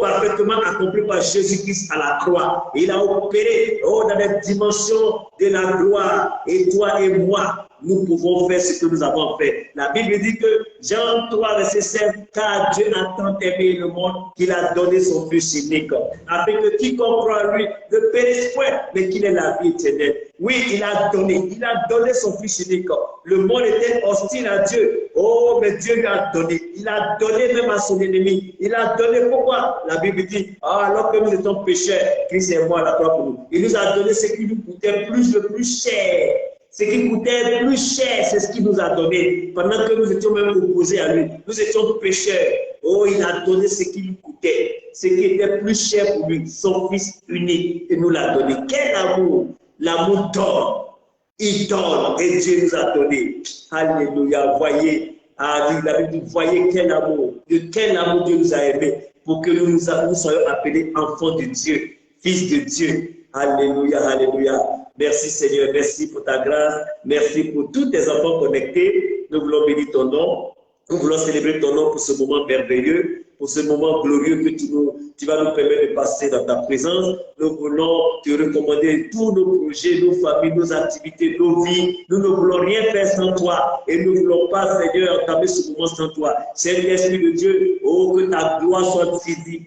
parfaitement accompli par Jésus-Christ à la croix. Il a opéré dans les dimensions de la gloire. Et toi et moi, nous pouvons faire ce que nous avons fait. La Bible dit que Jean 3, verset 7, car Dieu a tant aimé le monde qu'il a donné son Fils unique, afin que quiconque croit en lui ne périsse point, mais qu'il ait la vie éternelle. Oui, il a donné son Fils unique. Le monde était hostile à Dieu. Oh, mais Dieu lui a donné. Il a donné même à son ennemi. Il a donné pourquoi? La Bible dit, alors que nous étions pécheurs, Christ est mort à la croix pour nous. Il nous a donné ce qui nous coûtait le plus cher. Ce qui coûtait plus cher, c'est ce qu'il nous a donné. Pendant que nous étions même opposés à lui. Nous étions pécheurs. Oh, il a donné ce qui nous coûtait. Ce qui était plus cher pour lui. Son Fils unique. Il nous l'a donné. Quel amour! L'amour donne. Il donne. Et Dieu nous a donné. Alléluia. Voyez. La Bible dit, voyez quel amour. De quel amour Dieu nous a aimés. Pour que nous soyons appelés enfants de Dieu. Fils de Dieu. Alléluia. Alléluia. Merci Seigneur, merci pour ta grâce, merci pour tous tes enfants connectés. Nous voulons bénir ton nom, nous voulons célébrer ton nom pour ce moment merveilleux, pour ce moment glorieux que tu vas nous permettre de passer dans ta présence. Nous voulons te recommander tous nos projets, nos familles, nos activités, nos vies. Nous ne voulons rien faire sans toi et nous ne voulons pas, Seigneur, entamer ce moment sans toi. Saint-Esprit de Dieu, oh, que ta gloire soit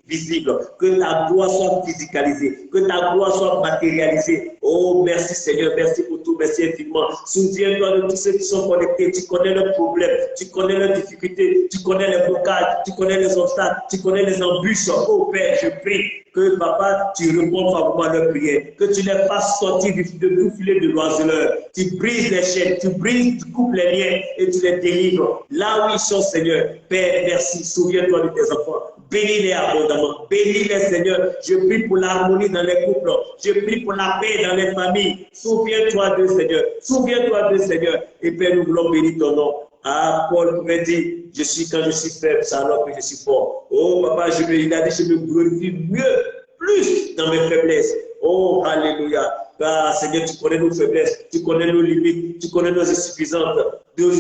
visible, que ta gloire soit physicalisée, que ta gloire soit matérialisée. Oh, merci Seigneur, merci pour tout, merci infiniment. Souviens-toi de tous ceux qui sont connectés. Tu connais leurs problèmes, tu connais leurs difficultés, tu connais les blocages, tu connais les obstacles, tu connais les embûches. Oh Père, je prie que Papa, tu réponds favorablement à leur prière, que tu les fasses sortir de tout filet de l'oiseleur. Tu brises les chaînes, tu coupes les liens et tu les délivres. Là où ils sont, Seigneur, Père, merci. Souviens-toi de tes enfants. Bénis-les abondamment. Bénis-les, Seigneur. Je prie pour l'harmonie dans les couples. Je prie pour la paix dans les familles. Souviens-toi d'eux, Seigneur. Souviens-toi d'eux, Seigneur. Et Père, nous voulons bénir ton nom. Ah, Paul pouvait dire, quand je suis faible, c'est alors que je suis fort. Oh, Papa, il a dit, je me glorifie mieux, plus dans mes faiblesses. Oh, alléluia. Ah, Seigneur, tu connais nos faiblesses, tu connais nos limites, tu connais nos insuffisances. Nous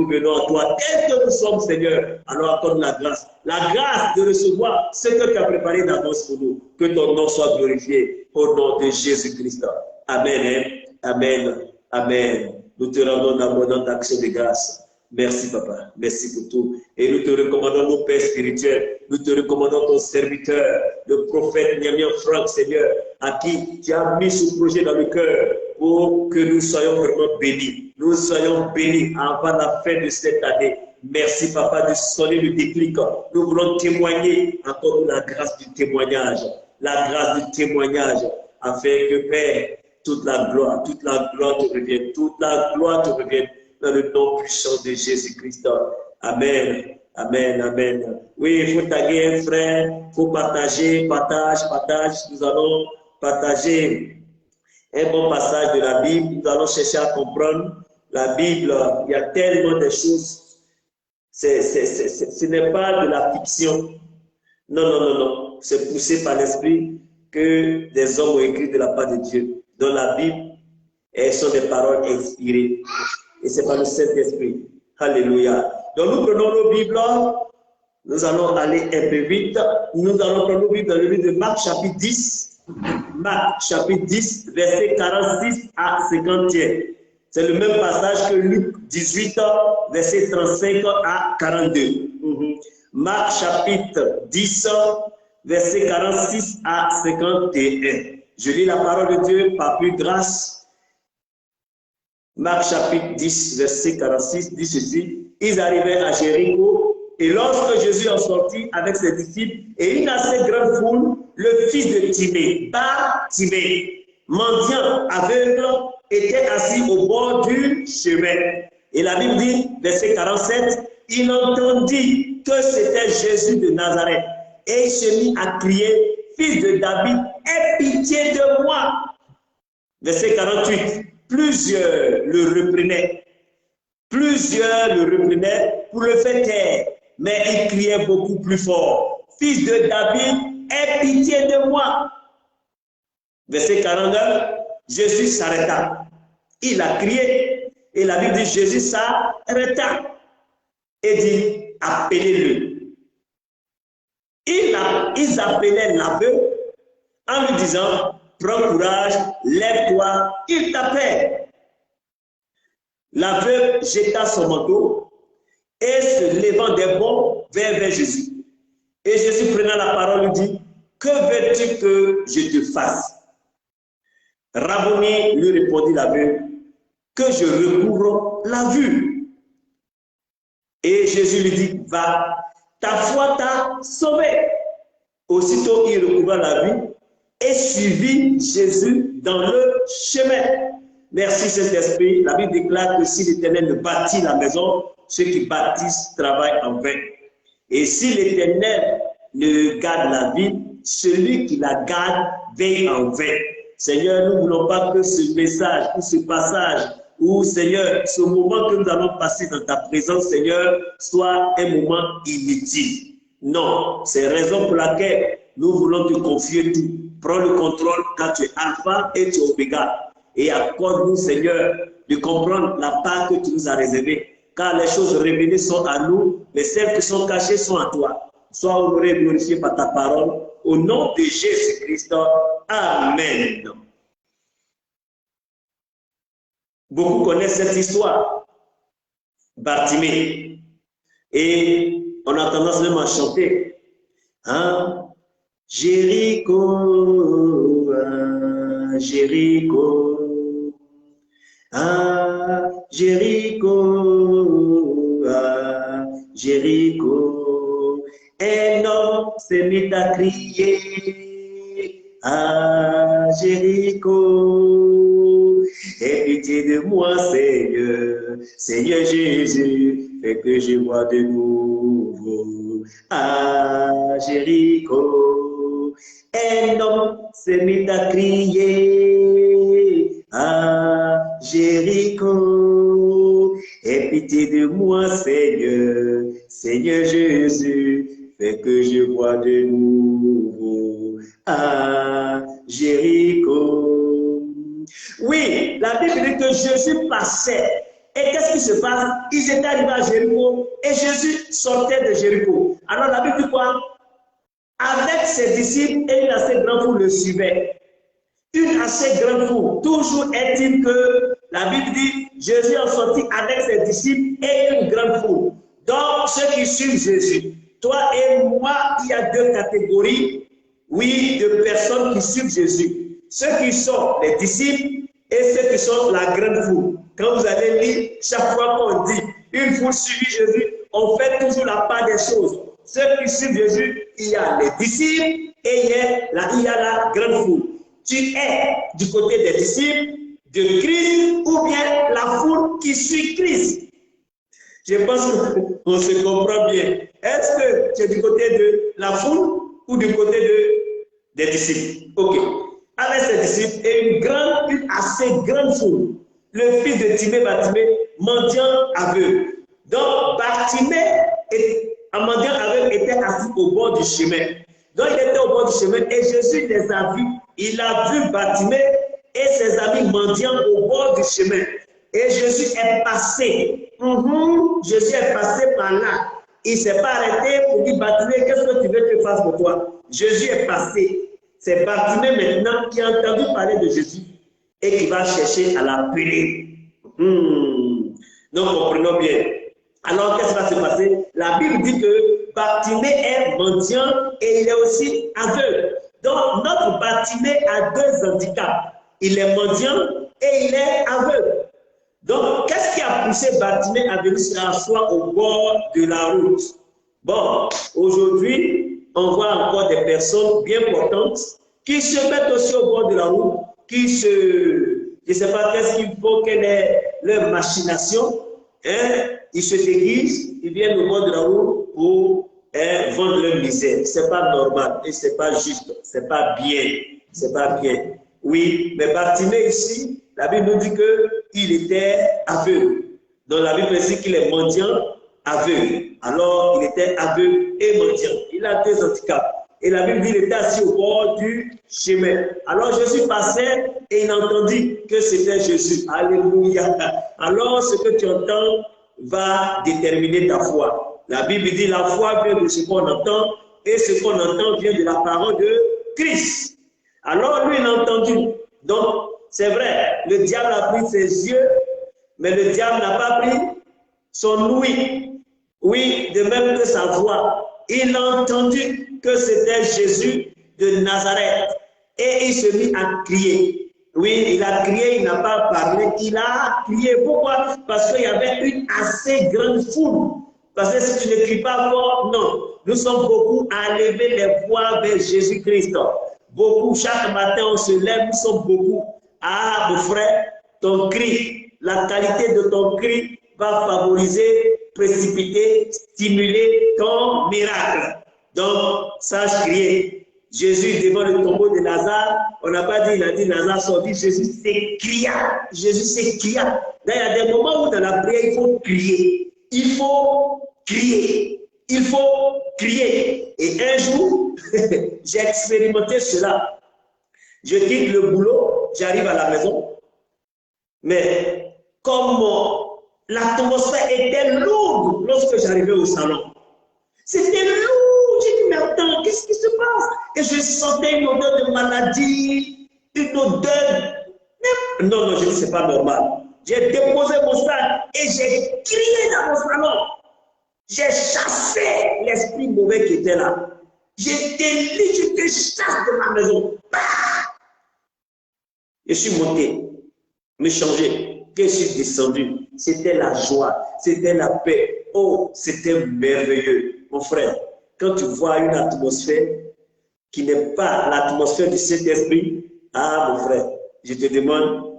venons à toi tel que nous sommes, Seigneur. Alors accorde la grâce de recevoir ce que tu as préparé d'avance pour nous. Que ton nom soit glorifié au nom de Jésus-Christ. Amen. Amen. Amen. Nous te rendons d'abondante action de grâce. Merci, Papa. Merci pour tout. Et nous te recommandons nos pères spirituels. Nous te recommandons ton serviteur, le prophète Niamien Franck, Seigneur, à qui tu as mis ce projet dans le cœur pour que nous soyons vraiment bénis. Nous soyons bénis avant la fin de cette année. Merci, Papa, de sonner le déclic. Nous voulons témoigner encore de la grâce du témoignage. la grâce du témoignage, afin que, Père, toute la gloire te revienne, toute la gloire te revienne dans le nom puissant de Jésus-Christ. Amen. Amen, amen. Oui, il faut taguer un frère, il faut partager, partage. Nous allons partager un bon passage de la Bible. Nous allons chercher à comprendre la Bible. Il y a tellement de choses. Ce n'est pas de la fiction. Non. C'est poussé par l'Esprit que des hommes ont écrit de la part de Dieu. Dans la Bible, elles sont des paroles inspirées. Et c'est par le Saint-Esprit. Alléluia. Donc nous prenons nos Bibles. Nous allons aller un peu vite. Nous allons prendre nos Bibles dans le livre de Marc, chapitre 10. Marc, chapitre 10, verset 46 à 51. C'est le même passage que Luc 18, verset 35 à 42. Marc, chapitre 10, verset 46 à 51. Je lis la parole de Dieu par plus grâce. Marc, chapitre 10, verset 46, dit ceci. Ils arrivaient à Jéricho, et lorsque Jésus en sortit avec ses disciples et une assez grande foule, le fils de Timée, Bartimée, mendiant aveugle, était assis au bord du chemin. Et la Bible dit, verset 47, il entendit que c'était Jésus de Nazareth. Et il se mit à crier, fils de David, aie pitié de moi. Verset 48, plusieurs le reprenaient. Plusieurs le reprenaient pour le faire taire, mais il criait beaucoup plus fort. Fils de David, aie pitié de moi. Verset 49, Jésus s'arrêta. Il a crié, et la Bible dit Jésus s'arrêta et dit, appelez-le. Ils appelaient l'aveugle en lui disant, prends courage, lève-toi, il t'appelle. L'aveugle jeta son manteau et se levant des bonds vers Jésus. Et Jésus prenant la parole lui dit, que veux-tu que je te fasse? Rabboni, lui répondit l'aveugle, que je recouvre la vue. Et Jésus lui dit, va, ta foi t'a sauvé. Aussitôt il recouvra la vue et suivit Jésus dans le chemin. Merci Saint-Esprit. La Bible déclare que si l'Éternel ne bâtit la maison, ceux qui bâtissent travaillent en vain. Et si l'Éternel ne garde la ville, celui qui la garde veille en vain. Seigneur, nous ne voulons pas que ce message ou ce passage ou Seigneur, ce moment que nous allons passer dans ta présence, Seigneur, soit un moment inutile. Non, c'est la raison pour laquelle nous voulons te confier tout. Prends le contrôle car tu es Alpha et tu es Oméga. Et accorde-nous, Seigneur, de comprendre la part que tu nous as réservée. Car les choses révélées sont à nous, mais celles qui sont cachées sont à toi. Sois honoré et glorifié par ta parole. Au nom de Jésus-Christ. Amen. Beaucoup connaissent cette histoire. Bartimée. Et on a tendance même à chanter. Hein? Jéricho, Jéricho. Ah, Jéricho, Jéricho, un homme s'est mis à crier, ah, Jéricho, aie pitié de moi, Seigneur, Seigneur Jésus, fais que je vois de nouveau, ah, Jéricho, un homme s'est mis à crier, ah, Jéricho, aie pitié de moi, Seigneur, Seigneur Jésus, fais que je vois de nouveau, ah, Jéricho. Oui, la Bible dit que Jésus passait. Et qu'est-ce qui se passe? Ils étaient arrivés à Jéricho et Jésus sortait de Jéricho. Alors la Bible dit quoi? Avec ses disciples et une assez grande foule le suivait. Une assez grande foule. Toujours est-il que la Bible dit Jésus est sorti avec ses disciples et une grande foule. Donc, ceux qui suivent Jésus, toi et moi, il y a deux catégories, oui, de personnes qui suivent Jésus. Ceux qui sont les disciples et ceux qui sont la grande foule. Quand vous allez lire, chaque fois qu'on dit une foule suivit Jésus, on fait toujours la part des choses. Ceux qui suivent Jésus, il y a les disciples et il y a la grande foule. Tu es du côté des disciples de Christ ou bien la foule qui suit Christ. Je pense qu'on se comprend bien. Est-ce que tu es du côté de la foule ou du côté des disciples? Ok. Avec ses disciples et une assez grande foule, le fils de Timée, Bartimée, mendiant aveugle. Donc, Bartimée, un mendiant aveugle, était assis au bord du chemin. Donc, il était au bord du chemin et Jésus les a vus. Il a vu Bartimée et ses amis mendiants au bord du chemin. Et Jésus est passé. Jésus est passé par là. Il ne s'est pas arrêté pour dire, Bartimée, qu'est-ce que tu veux que je fasse pour toi? Jésus est passé. C'est Bartimée maintenant qui a entendu parler de Jésus et qui va chercher à l'appeler. Donc, comprenons bien. Alors, qu'est-ce qui va se passer? La Bible dit que Bartimée est mendiant et il est aussi aveugle. Donc, notre Bartimée a deux handicaps. Il est mendiant et il est aveugle. Donc, qu'est-ce qui a poussé Bartimée à venir s'asseoir au bord de la route? Bon, aujourd'hui, on voit encore des personnes bien portantes qui se mettent aussi au bord de la route, je ne sais pas qu'est-ce qu'il faut, quelle est leur machination. Ils se déguisent, ils viennent au bord de la route pour vendre leur misère. Ce n'est pas normal et ce n'est pas juste, ce n'est pas bien. C'est pas bien. Oui, mais Bartimée ici, la Bible nous dit qu'il était aveugle. Donc la Bible dit qu'il est mendiant aveugle. Alors il était aveugle et mendiant. Il a deux handicaps. Et la Bible dit qu'il était assis au bord du chemin. Alors Jésus passait et il entendit que c'était Jésus. Alléluia. Alors ce que tu entends va déterminer ta foi. La Bible dit la foi vient de ce qu'on entend et ce qu'on entend vient de la parole de Christ. Alors lui il a entendu. Donc c'est vrai, le diable a pris ses yeux, mais le diable n'a pas pris son ouïe. Oui, de même que sa voix. Il a entendu que c'était Jésus de Nazareth. Et il se mit à crier. Oui, il a crié, il n'a pas parlé, il a crié. Pourquoi? Parce qu'il y avait une assez grande foule. Parce que si tu ne cries pas fort, non. Nous sommes beaucoup à lever les voix vers Jésus-Christ. Beaucoup, chaque matin on se lève, nous sommes beaucoup. Ah, mon frère, ton cri, la qualité de ton cri va favoriser, précipiter, stimuler ton miracle. Donc, sache crier. Jésus, devant le tombeau de Lazare, on n'a pas dit, il a dit Lazare sortit, Jésus s'écria. Jésus s'écria. Il y a des moments où dans la prière, il faut crier. Il faut crier. Il faut crier. Et un jour, j'ai expérimenté cela. Je quitte le boulot, j'arrive à la maison. Mais comme l'atmosphère était lourde lorsque j'arrivais au salon. C'était lourd. J'ai dit, mais attends, qu'est-ce qui se passe? Et je sentais une odeur de maladie, une odeur. Non, non, je dis, c'est pas normal. J'ai déposé mon sac et j'ai crié dans mon salon. J'ai chassé l'esprit mauvais qui était là. Je te chasse de ma maison. Bah! Je suis monté, me changer, que je suis descendu. C'était la joie, c'était la paix. Oh, c'était merveilleux. Mon frère, quand tu vois une atmosphère qui n'est pas l'atmosphère du Saint-Esprit, ah mon frère, je te demande,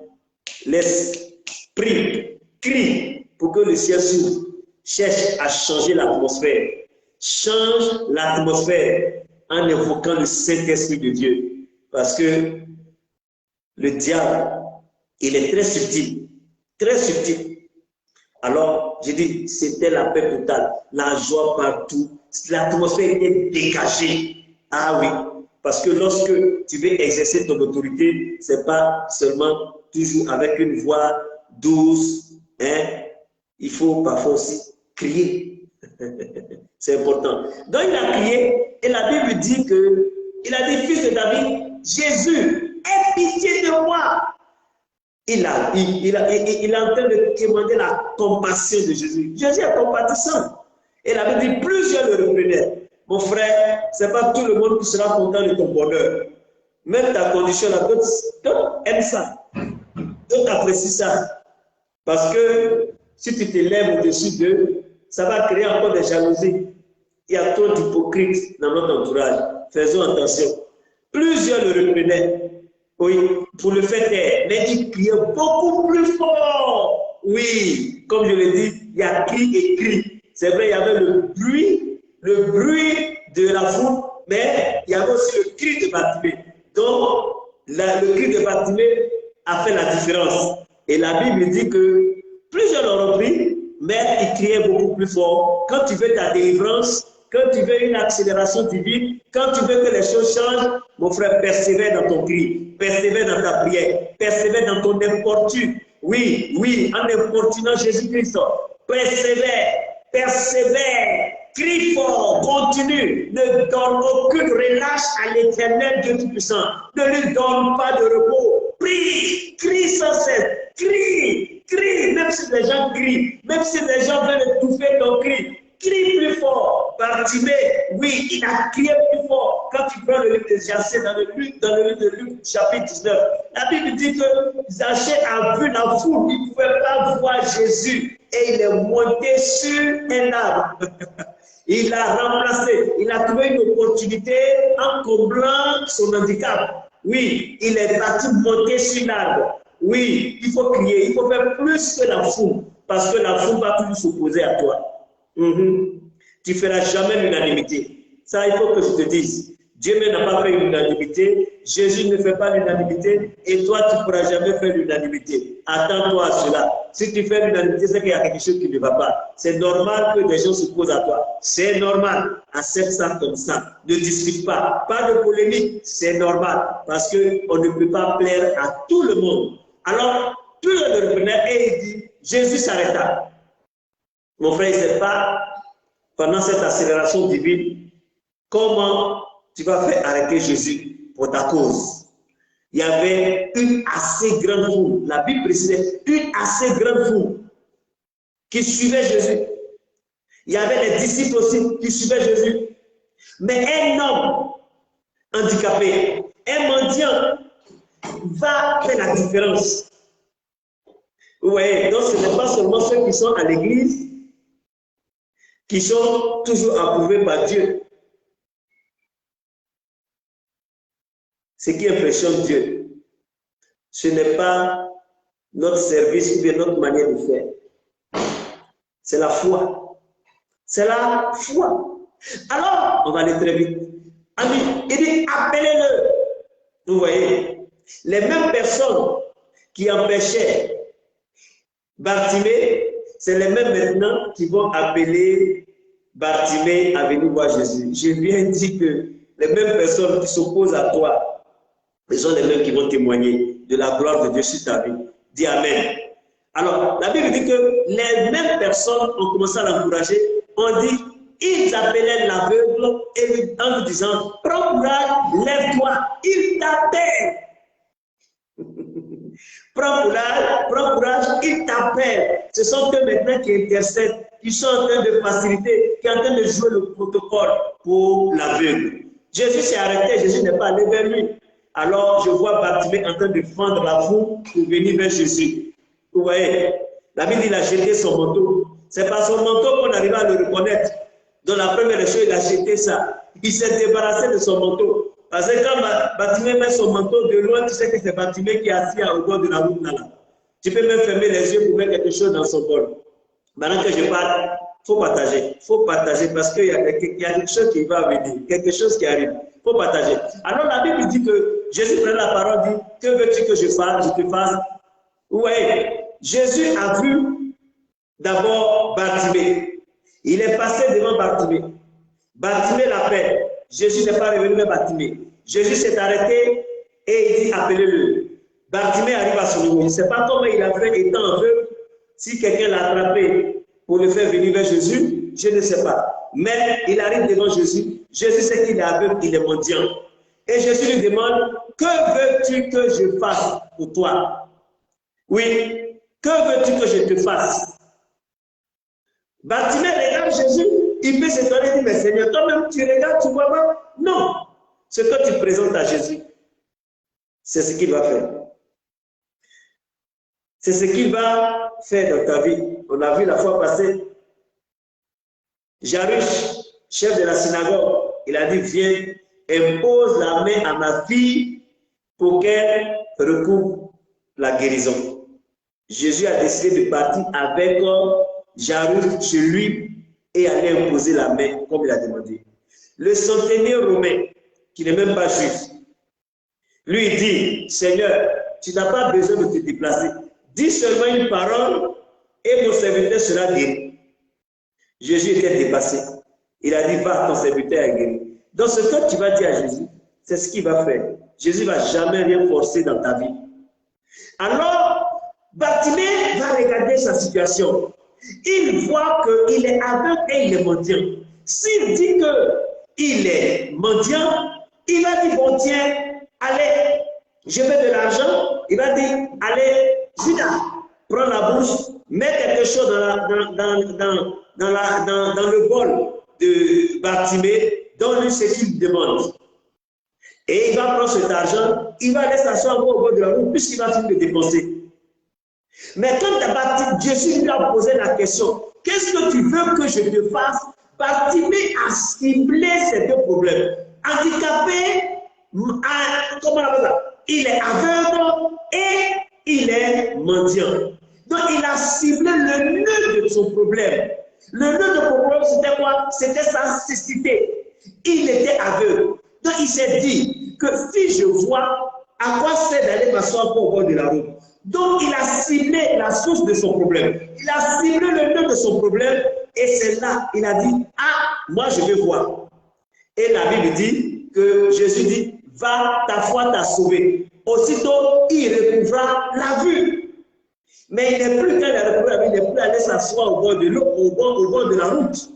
laisse, prie, crie pour que le ciel s'ouvre. Cherche à changer l'atmosphère. Change l'atmosphère en évoquant le Saint-Esprit de Dieu. Parce que le diable, il est très subtil. Très subtil. Alors, j'ai dit, c'était la paix totale, la joie partout. L'atmosphère était dégagée. Ah oui, parce que lorsque tu veux exercer ton autorité, ce n'est pas seulement toujours avec une voix douce. Il faut parfois aussi crier. C'est important. Donc, il a crié et la Bible dit que, il a dit, fils de David, Jésus, aie pitié de moi. Il est en train de demander la compassion de Jésus. Jésus est compatissant. Et la Bible dit, plusieurs le reprenaient. Mon frère, ce n'est pas tout le monde qui sera content de ton bonheur. Même ta condition, d'autres aiment ça. D'autres apprécient ça. Parce que si tu te lèves au-dessus d'eux, ça va créer encore des jalousies. Il y a trop d'hypocrites dans notre entourage. faisons attention. Plusieurs le reprenaient, oui, pour le faire taire, mais il criait beaucoup plus fort. Oui, comme je l'ai dit, il y a cri et cri. C'est vrai, il y avait le bruit de la foule, mais il y avait aussi le cri de Bartimée. Donc, le cri de Bartimée a fait la différence. Et la Bible dit que plusieurs l'ont repris, mais il criait beaucoup plus fort. Quand tu veux ta délivrance, quand tu veux une accélération divine, quand tu veux que les choses changent, mon frère, persévère dans ton cri, persévère dans ta prière, persévère dans ton importune. Oui, oui, en importunant Jésus-Christ, persévère, persévère, crie fort, continue, ne donne aucune relâche à l'Éternel Dieu Tout-Puissant, ne lui donne pas de repos, prie, crie sans cesse, crie, crie, même si les gens crient, même si les gens veulent étouffer ton cri, crie plus fort. Bartimée, oui, il a crié plus fort. Quand tu prends le livre de Zachée dans le livre de Luc, chapitre 19, la Bible dit que Zachée a vu la foule, il ne pouvait pas voir Jésus et il est monté sur un arbre. Il a remplacé, il a trouvé une opportunité en comblant son handicap. Oui, il est parti monter sur l'arbre. Oui, il faut crier, il faut faire plus que la foule, parce que la foule va toujours s'opposer à toi. Tu ne feras jamais l'unanimité. Ça, il faut que je te dise. Dieu même n'a pas fait l'unanimité, Jésus ne fait pas l'unanimité, et toi, tu ne pourras jamais faire l'unanimité. Attends-toi à cela. Si tu fais l'unanimité, c'est qu'il y a quelque chose qui ne va pas. C'est normal que des gens s'opposent à toi. C'est normal. Accepte ça comme ça. Ne discute pas. Pas de polémique. C'est normal. Parce qu'on ne peut pas plaire à tout le monde. Alors, tout le monde revenait et il dit, Jésus s'arrêta. Mon frère, il ne sait pas, pendant cette accélération divine, comment tu vas faire arrêter Jésus pour ta cause. Il y avait une assez grande foule, la Bible précisait, une assez grande foule qui suivait Jésus. Il y avait les disciples aussi qui suivaient Jésus. Mais un homme handicapé, un mendiant, va faire la différence. Vous voyez, donc ce n'est pas seulement ceux qui sont à l'église, qui sont toujours approuvés par Dieu. Ce qui impressionne Dieu, ce n'est pas notre service ou bien notre manière de faire. C'est la foi. C'est la foi. Alors, on va aller très vite. Amis, il dit, appelez-le. Vous voyez, les mêmes personnes qui empêchaient Bartimée, c'est les mêmes maintenant qui vont appeler Bartimée à venir voir Jésus. Je viens dire que les mêmes personnes qui s'opposent à toi, ce sont les mêmes qui vont témoigner de la gloire de Dieu sur ta vie. Dis Amen. Alors, la Bible dit que les mêmes personnes ont commencé à l'encourager. On dit, ils appelaient l'aveugle en lui disant, prends courage, lève-toi, il t'appelle. Prends courage, il t'appelle. Ce sont eux maintenant qui intercèdent, qui sont en train de faciliter, qui sont en train de jouer le protocole pour l'aveugle. Jésus s'est arrêté, Jésus n'est pas allé vers lui. Alors, je vois Bartimée en train de fendre la foule pour venir vers Jésus. Vous voyez, la Bible, il a jeté son manteau. C'est par son manteau qu'on arrive à le reconnaître. Dans la première chose, il a jeté ça. Il s'est débarrassé de son manteau. Parce que quand Bartimée met son manteau de loin, tu sais que c'est Bartimée qui est assis au bord de la route là. Tu peux même fermer les yeux pour mettre quelque chose dans son bol. Maintenant que je parle, il faut partager. Il faut partager parce qu'il y a quelque chose qui va venir, quelque chose qui arrive. Il faut partager. Alors la Bible dit que Jésus prend la parole, dit, que veux-tu que je fasse, je te fasse? Vous voyez, Jésus a vu d'abord Bartimée. Il est passé devant Bartimée. Bartimée l'appelle. Jésus n'est pas revenu vers Bartimée. Jésus s'est arrêté et il dit, appelez-le. Bartimée arrive à son niveau. Je ne sais pas comment il a fait étant aveugle, si quelqu'un l'a attrapé pour le faire venir vers Jésus, je ne sais pas. Mais il arrive devant Jésus. Jésus sait qu'il est aveugle, il est mendiant. Et Jésus lui demande, que veux-tu que je fasse pour toi? Oui, que veux-tu que je te fasse? Bartimée regarde Jésus, il peut s'étonner et dire, mais Seigneur, toi-même tu regardes, tu vois pas? Non, ce que tu présentes à Jésus, c'est ce qu'il va faire. C'est ce qu'il va faire dans ta vie. On a vu la fois passée, Jairus, chef de la synagogue, il a dit, viens, impose la main à ma fille pour qu'elle recouvre la guérison. Jésus a décidé de partir avec Jairus chez lui et aller imposer la main comme il a demandé. Le centenier romain, qui n'est même pas juif, lui dit, Seigneur, tu n'as pas besoin de te déplacer. Dis seulement une parole et mon serviteur sera guéri. Jésus était dépassé. Il a dit, va, ton serviteur est guéri. Donc ce que tu vas dire à Jésus, c'est ce qu'il va faire. Jésus ne va jamais rien forcer dans ta vie. Alors, Bartimée va regarder sa situation. Il voit qu'il est aveugle et il est mendiant. S'il dit qu'il est mendiant, il va dire, bon tiens, allez, je veux de l'argent. Il va dire, allez, Judas, prends la bouche, mets quelque chose dans le bol de Bartimée, donne-lui ce qu'il demande. Et il va prendre cet argent, il va aller s'asseoir au bord de la route, puisqu'il va finir de dépenser. Mais quand Jésus lui a posé la question, qu'est-ce que tu veux que je te fasse? Bartimée a ciblé ces deux problèmes. Handicapé, comment on appelle ça? Il est aveugle et il est mendiant. Donc il a ciblé le nœud de son problème. Le nœud de son problème, c'était quoi? C'était sa cécité. Il était aveugle. Donc il s'est dit que si je vois, à quoi sert d'aller m'asseoir au bord de la route? Donc il a ciblé la source de son problème. Il a ciblé le nœud de son problème et c'est là, il a dit, ah, moi je veux voir. Et la Bible dit que Jésus dit, va, ta foi t'a sauvé. Aussitôt, il recouvra la vue. Mais il n'est plus qu'à la recouvré la vue, il n'est plus allé s'asseoir au bord de l'eau, au bord de la route.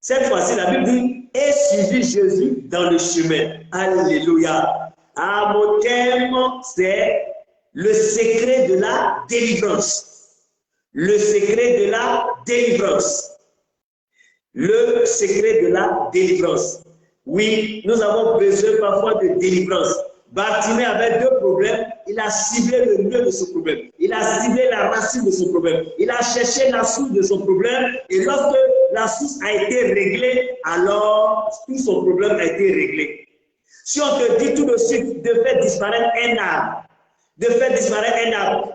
Cette fois-ci, la Bible dit, et suivit Jésus dans le chemin. Alléluia. À mon thème, c'est le secret de la délivrance. Le secret de la délivrance. Le secret de la délivrance. Oui, nous avons besoin parfois de délivrance. Bartimée avait deux problèmes. Il a ciblé le nœud de son problème. Il a ciblé la racine de son problème. Il a cherché la source de son problème. Et lorsque la source a été réglée, alors tout son problème a été réglé. Si on te dit tout de suite de faire disparaître un arbre,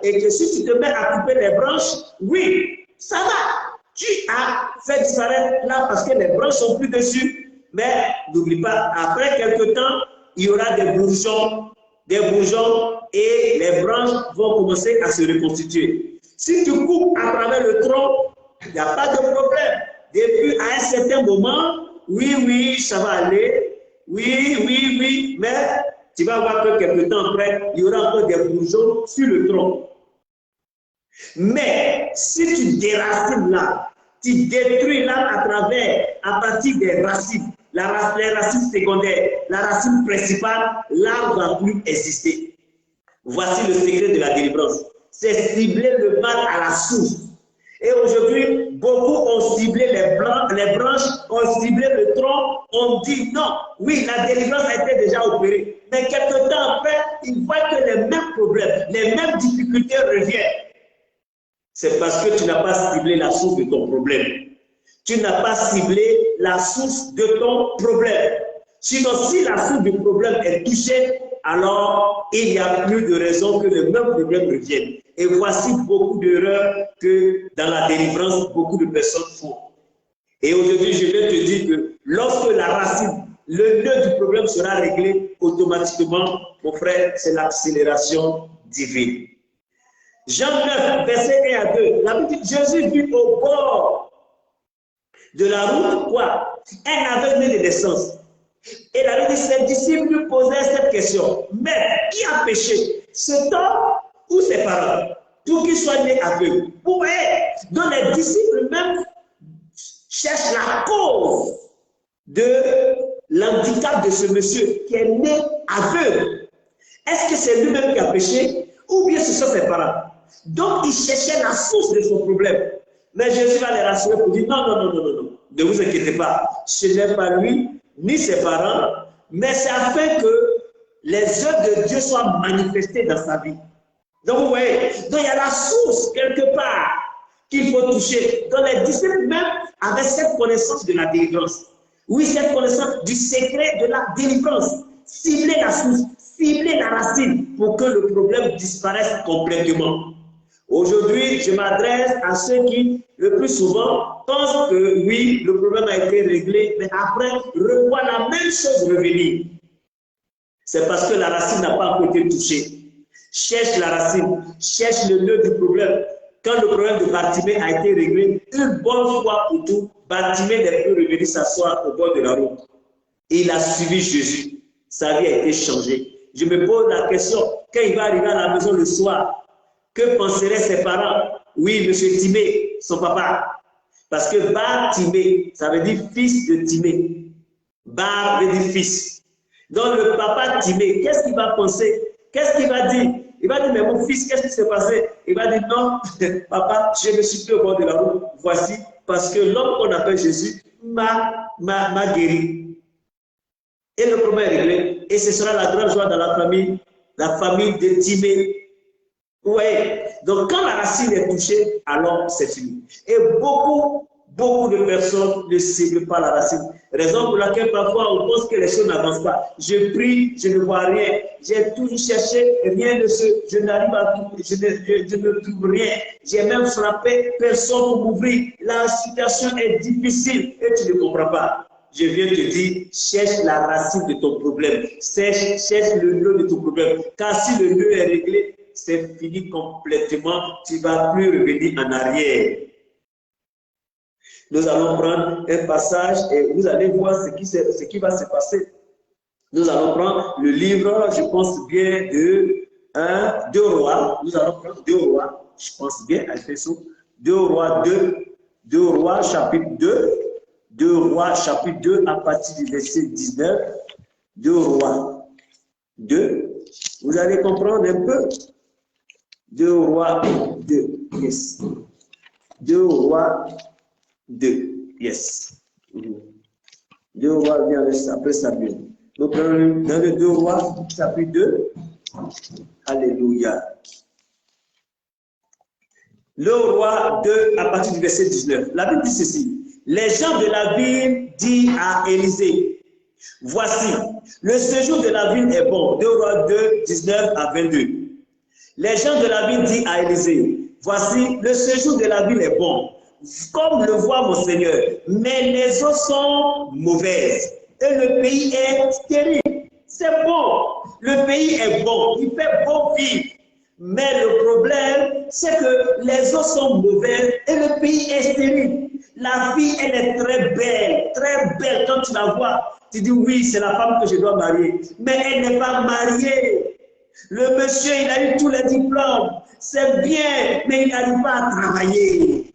et que si tu te mets à couper les branches, oui, ça va. Tu as fait disparaître là parce que les branches sont plus dessus. Mais n'oublie pas, après quelque temps, il y aura des bourgeons et les branches vont commencer à se reconstituer. Si tu coupes à travers le tronc, il n'y a pas de problème. Depuis à un certain moment, oui, ça va aller. Oui, mais tu vas voir que quelque temps après, il y aura encore des bourgeons sur le tronc. Mais si tu déracines là, tu détruis là à partir des racines, les racines secondaires, la racine principale, l'arbre ne va plus exister. Voici le secret de la délivrance. C'est cibler le mal à la source. Et aujourd'hui, beaucoup ont ciblé les branches, ont ciblé le tronc, ont dit non, oui, la délivrance a été déjà opérée. Mais quelque temps après, ils voient que les mêmes problèmes, les mêmes difficultés reviennent. C'est parce que tu n'as pas ciblé la source de ton problème. Tu n'as pas ciblé la source de ton problème. Sinon, si la source du problème est touchée, alors il n'y a plus de raison que le même problème revienne. Et voici beaucoup d'erreurs que dans la délivrance, beaucoup de personnes font. Et aujourd'hui, je vais te dire que lorsque la racine, le nœud du problème sera réglé, automatiquement, mon frère, c'est l'accélération divine. Jean 9, verset 1 à 2. La Bible dit, Jésus vit au bord de la route, quoi? Un aveugle né de naissance. Et la Bible dit, ses disciples lui posaient cette question. Mais qui a péché? Cet homme ou ses parents? Pour qu'il soit né aveugle. Vous voyez, donc les disciples même cherchent la cause de l'handicap de ce monsieur qui est né aveugle. Est-ce que c'est lui-même qui a péché ou bien ce sont ses parents? Donc, ils cherchaient la source de son problème. Mais Jésus va les rassurer pour dire non, ne vous inquiétez pas. Ce n'est pas lui, ni ses parents, mais c'est afin que les œuvres de Dieu soient manifestées dans sa vie. Donc, vous voyez, donc il y a la source quelque part qu'il faut toucher. Donc, les disciples même avaient cette connaissance de la délivrance. Oui, cette connaissance du secret de la délivrance. Cibler la source, cibler la racine pour que le problème disparaisse complètement. Aujourd'hui, je m'adresse à ceux qui, le plus souvent, pensent que oui, le problème a été réglé, mais après, revoient la même chose revenir. C'est parce que la racine n'a pas encore été touchée. Cherche la racine, cherche le nœud du problème. Quand le problème de Bartimée a été réglé, une bonne fois pour tout, Bartimée n'est plus revenu s'asseoir au bord de la route. Et il a suivi Jésus. Sa vie a été changée. Je me pose la question, quand il va arriver à la maison le soir, que penseraient ses parents? Oui, monsieur Timée, son papa. Parce que Bartimée, ça veut dire fils de Timée. Bar veut dire fils. Donc le papa Timée, qu'est-ce qu'il va penser? Qu'est-ce qu'il va dire? Il va dire, mais mon fils, qu'est-ce qui s'est passé? Il va dire, non, papa, je me suis plus au bord de la route. Voici, parce que l'homme qu'on appelle Jésus m'a guéri. Et le problème est réglé. Et ce sera la grande joie dans la famille de Timée. Oui, donc quand la racine est touchée, alors c'est fini. Et beaucoup de personnes ne ciblent pas la racine. Raison pour laquelle parfois on pense que les choses n'avancent pas. Je prie, je ne vois rien. J'ai toujours cherché, je n'arrive à trouver, je ne trouve rien. J'ai même frappé, personne pour m'ouvrir. La situation est difficile et tu ne comprends pas. Je viens te dire, cherche la racine de ton problème. Cherche le nœud de ton problème. Car si le nœud est réglé, c'est fini complètement. Tu ne vas plus revenir en arrière. Nous allons prendre un passage et vous allez voir ce qui va se passer. Nous allons prendre le livre, je pense bien, de 2 Rois. Nous allons prendre 2 Rois, je pense bien, à Ephésos. 2 Rois 2, 2 Rois chapitre 2, 2 Rois chapitre 2 à partir du verset 19. 2 Rois 2. Vous allez comprendre un peu. 2 Rois 2, yes. 2 Rois 2, yes. 2 Rois vient après Samuel. Donc, dans le 2 Rois, chapitre 2, alléluia. Le roi 2, à partir du verset 19. La Bible dit ceci. Les gens de la ville disent à Élisée, voici, le séjour de la ville est bon. 2 Rois 2, 19 à 22. Les gens de la ville disent à Élisée, voici, le séjour de la ville est bon, comme le voit mon Seigneur, mais les eaux sont mauvaises et le pays est stérile. C'est bon, le pays est bon, il fait bon vivre. Mais le problème, c'est que les eaux sont mauvaises et le pays est stérile. La fille, elle est très belle quand tu la vois. Tu dis oui, c'est la femme que je dois marier. Mais elle n'est pas mariée. Le monsieur, il a eu tous les diplômes. C'est bien, mais il n'arrive pas à travailler.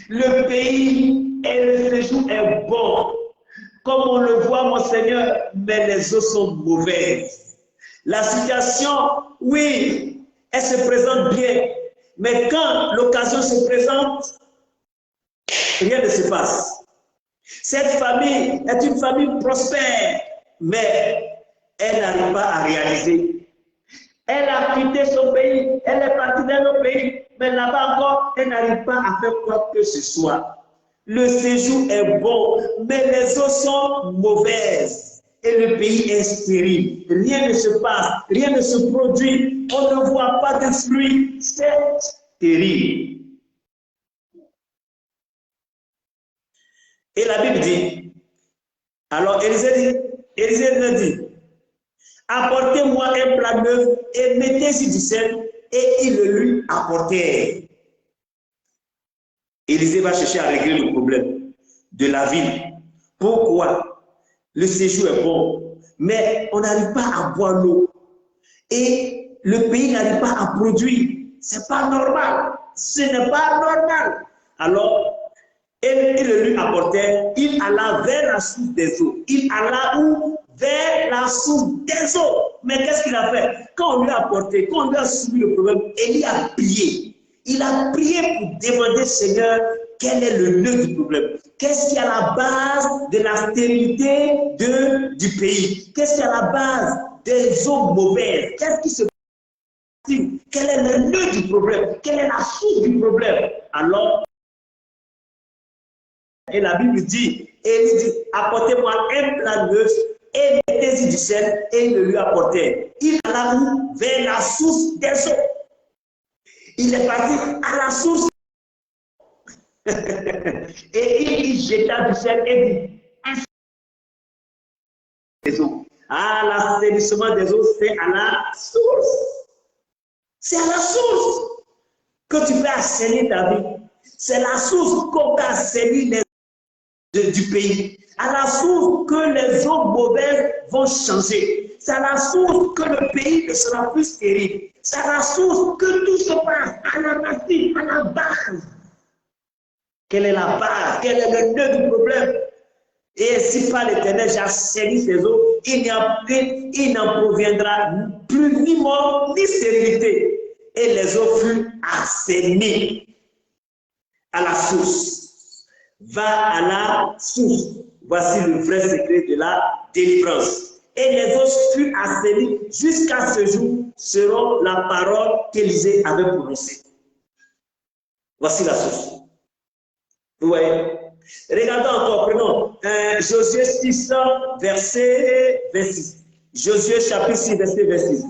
Le pays et le séjour est bon. Comme on le voit, mon Seigneur, mais les eaux sont mauvaises. La situation, oui, elle se présente bien. Mais quand l'occasion se présente, rien ne se passe. Cette famille est une famille prospère, mais elle n'arrive pas à réaliser. Elle a quitté son pays, elle est partie dans notre pays, mais là-bas encore, elle n'arrive pas à faire quoi que ce soit. Le séjour est bon, mais les eaux sont mauvaises et le pays est stérile. Rien ne se passe, rien ne se produit, on ne voit pas de fruits, c'est stérile. Et la Bible dit, alors Élisée me dit, apportez-moi un plat neuf et mettez-y du sel, et ils le lui apportèrent. Élisée va chercher à régler le problème de la ville. Pourquoi? Le séjour est bon, mais on n'arrive pas à boire l'eau. Et le pays n'arrive pas à produire. Ce n'est pas normal. Ce n'est pas normal. Alors, il le lui apportait, il alla vers la source des eaux. Il alla où? Vers la source des eaux. Mais qu'est-ce qu'il a fait? Quand on lui a apporté, quand on lui a soumis le problème, Élie a prié. Il a prié pour demander, Seigneur, quel est le nœud du problème? Qu'est-ce qui est à la base de la stérilité du pays? Qu'est-ce qui est à la base des eaux mauvaises? Qu'est-ce qui se passe? Quel est le nœud du problème? Quelle est la source du problème? Alors, Et la Bible dit, Élie dit, apportez-moi un plat neuf et mettez-y du sel, et il le lui apportait. Il alla où? Vers la source des eaux. Il est parti à la source. Et il jeta du sel et dit, des eaux. Ah, l'assainissement des eaux, c'est à la source. C'est à la source que tu peux assainir ta vie. C'est la source qu'on peut assainir du pays. À la source que les eaux mauvaises vont changer. C'est à la source que le pays ne sera plus stérile. C'est à la source que tout se passe à la racine, à la base. Quelle est la base? Quel est le nœud du problème? Et si par l'Éternel j'assainnis ces eaux, il n'en proviendra plus ni mort ni stérilité. Et les eaux furent assainies à la source. Va à la source. Voici le vrai secret de la délivrance. Et les eaux furent assainies jusqu'à ce jour selon la parole qu'Élisée avait prononcée. Voici la source. Vous voyez? Regardons encore, prenons Josué 6, verset 26. Josué chapitre 6, verset 26.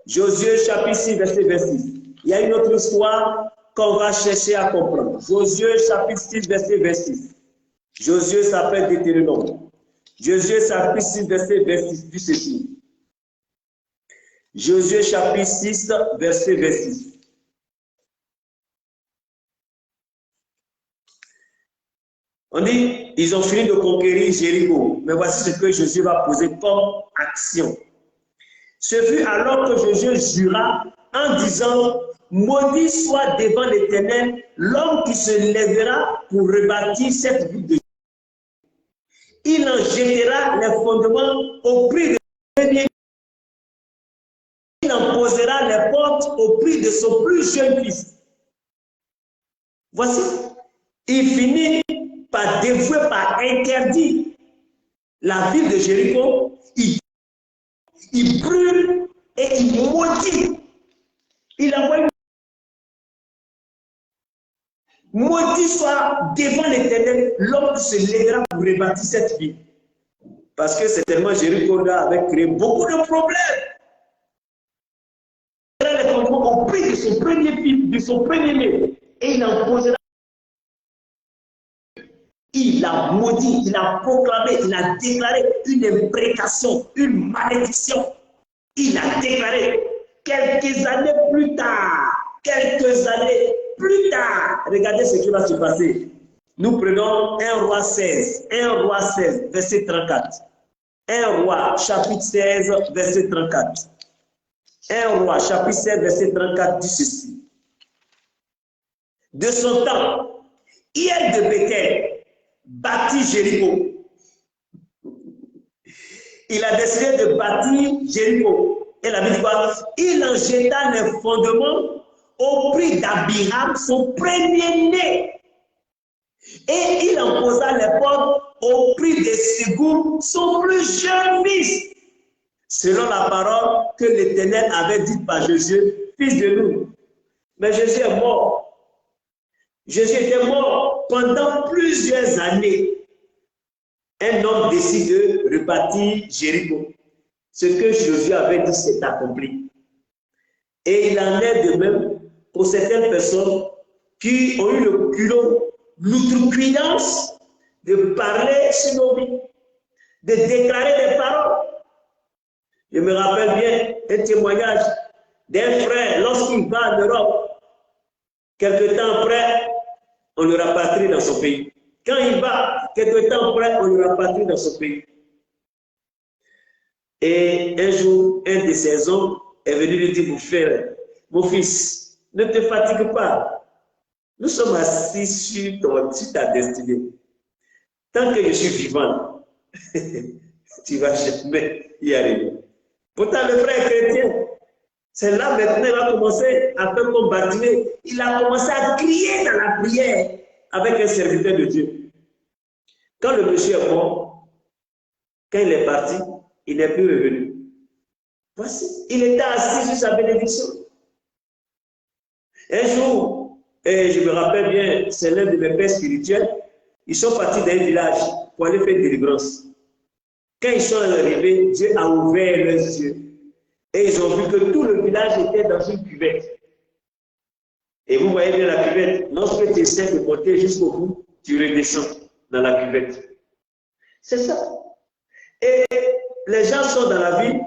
Josué chapitre 6, verset 26. Il y a une autre histoire qu'on va chercher à comprendre. Josué chapitre 6, verset 26. Josué s'appelle Deutéronome. Josué chapitre 6, verset 26, dit ceci. Josué chapitre 6, verset 26. On dit, ils ont fini de conquérir Jéricho. Mais voici ce que Josué va poser comme action. Ce fut alors que Josué jura en disant, maudit soit devant l'Éternel l'homme qui se lèvera pour rebâtir cette ville de Jéricho. Il en jettera les fondements au prix de premier. Il en posera les portes au prix de son plus jeune fils. Voici, il finit par dévouer, par interdire la ville de Jéricho. Il brûle et il maudit. Il envoie maudit soit devant l'Éternel l'homme qui se lèvera pour rebâtir cette ville. Parce que certainement Jéricho avait créé beaucoup de problèmes. Il a les fondements au prix de son premier fils, de son premier-né. Et il en posera. Il a maudit, il a proclamé, il a déclaré une imprécation, une malédiction. Il a déclaré quelques années plus tard, regardez ce qui va se passer. Nous prenons 1 Roi 16, verset 34. 1 Roi, chapitre 16, verset 34. 1 Roi, chapitre 16, verset 34 dit ceci. De son temps, Hiel de Bethel bâtit Jéricho. Il a décidé de bâtir Jéricho. Et la Bible dit, il en jeta les fondements au prix d'Abiram, son premier-né. Et il en posa les portes au prix de Ségour, son plus jeune fils. Selon la parole que l'Éternel avait dite par Jésus, fils de nous. Mais Jésus est mort. Jésus était mort pendant plusieurs années. Un homme décide de rebâtir Jéricho. Ce que Jésus avait dit s'est accompli. Et il en est de même pour certaines personnes qui ont eu le culot, l'outrecuidance de parler sur nos vies, de déclarer des paroles. Je me rappelle bien un témoignage d'un frère lorsqu'il va en Europe. Quelque temps après, on le rapatrie dans son pays. Quand il va, quelque temps après, on le rapatrie dans son pays. Et un jour, un de ses hommes est venu lui dire, mon fils, ne te fatigue pas. Nous sommes assis sur ta destinée. Tant que je suis vivant, tu vas jamais y arriver. Pourtant, le frère chrétien, c'est là maintenant qu'il va commencer à faire comme Bartimée. Il a commencé à crier dans la prière avec un serviteur de Dieu. Quand le monsieur est mort, quand il est parti, il n'est plus revenu. Voici, il était assis sur sa bénédiction. Un jour, et je me rappelle bien, c'est l'un de mes pères spirituels, Ils sont partis d'un village pour aller faire délivrance. Quand ils sont arrivés, Dieu a ouvert leurs yeux. Et ils ont vu que tout le village était dans une cuvette. Et vous voyez bien la cuvette. Lorsque tu essaies de monter jusqu'au bout, tu redescends dans la cuvette. C'est ça. Et les gens sont dans la ville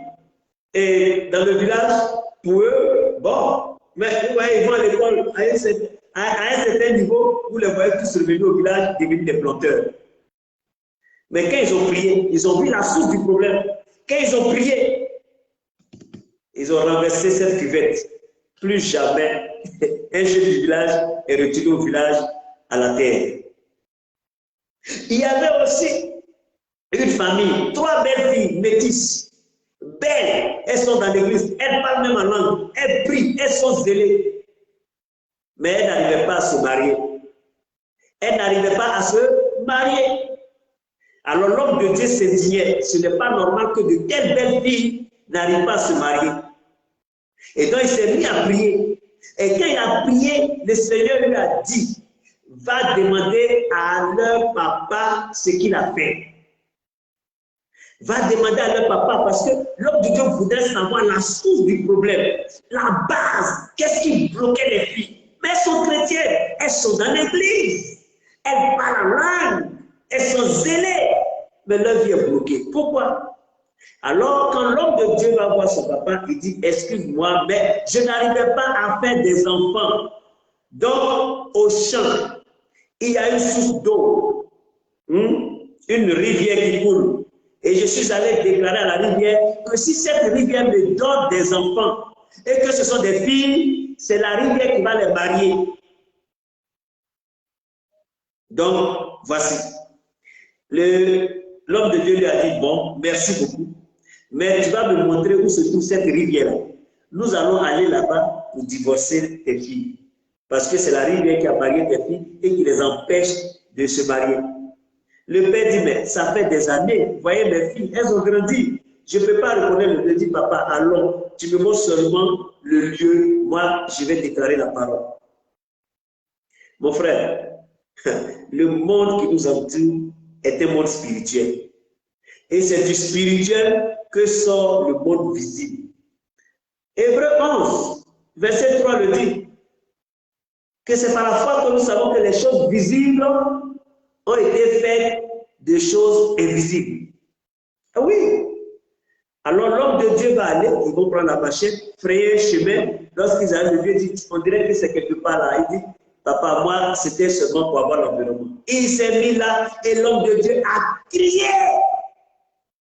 et dans le village, pour eux, bon, mais vous voyez, ils vont à l'école à un certain niveau, vous les voyez tous revenus au village devenir des planteurs. Mais quand ils ont prié, ils ont vu la source du problème. Quand ils ont prié, ils ont renversé cette cuvette. Plus jamais un jeune du village est retourné au village à la terre. Il y avait aussi une famille, 3 belles filles métisses, belles, elles sont dans l'église, elles parlent même en langue, elles prient, elles sont zélées. Mais elles n'arrivaient pas à se marier. Elles n'arrivaient pas à se marier. Alors l'homme de Dieu s'indignait. Ce n'est pas normal que de telles belles filles n'arrivent pas à se marier. Et donc il s'est mis à prier. Et quand il a prié, le Seigneur lui a dit, va demander à leur papa ce qu'il a fait. Va demander à leur papa parce que l'homme de Dieu voudrait savoir la source du problème, la base, qu'est-ce qui bloquait les filles. Mais elles sont chrétiennes, elles sont dans l'église, elles parlent en langue, elles sont zélées, mais leur vie est bloquée. Pourquoi? Alors, quand l'homme de Dieu va voir son papa, il dit, excuse-moi, mais je n'arrivais pas à faire des enfants. Donc, au champ, il y a une source d'eau, une rivière qui coule. Et je suis allé déclarer à la rivière que si cette rivière me donne des enfants et que ce sont des filles, c'est la rivière qui va les marier. Donc, voici. L'homme de Dieu lui a dit, bon, merci beaucoup, mais tu vas me montrer où se trouve cette rivière-là. Nous allons aller là-bas pour divorcer tes filles. Parce que c'est la rivière qui a marié tes filles et qui les empêche de se marier. Le père dit, mais ça fait des années, vous voyez mes filles, elles ont grandi. Je ne peux pas reconnaître le Dieu. Dit, papa, allons, tu me montres seulement le lieu, moi, je vais déclarer la parole. Mon frère, le monde qui nous entoure est un monde spirituel. Et c'est du spirituel que sort le monde visible. Hébreux 11, verset 3 le dit, que c'est par la foi que nous savons que les choses visibles ont été faites de choses invisibles. Ah oui. Alors l'homme de Dieu va aller, ils vont prendre la machette, frayer un chemin. Lorsqu'ils arrivent, Dieu dit, on dirait que c'est quelque part là. Il dit, papa, moi, c'était seulement pour avoir l'environnement. Il s'est mis là et l'homme de Dieu a crié,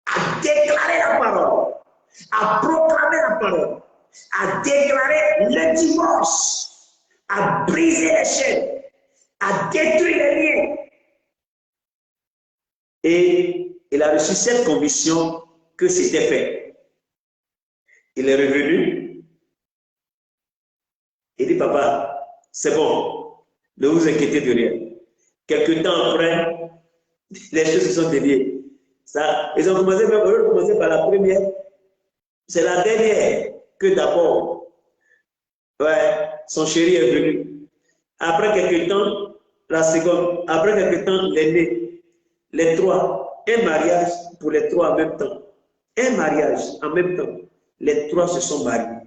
a déclaré la parole, a proclamé la parole, a déclaré le divorce, a brisé les chaînes, a détruit les liens. Et il a reçu cette conviction que c'était fait. Il est revenu. Il dit, papa, c'est bon, ne vous inquiétez de rien. Quelque temps après, les choses se sont déliées. Ils ont commencé, même au lieu de commencer par la première, c'est la dernière que d'abord, son chéri est venu. Après quelque temps, la seconde. Après quelque temps, l'aîné. Les trois, un mariage pour les trois en même temps. Un mariage en même temps. Les trois se sont mariés.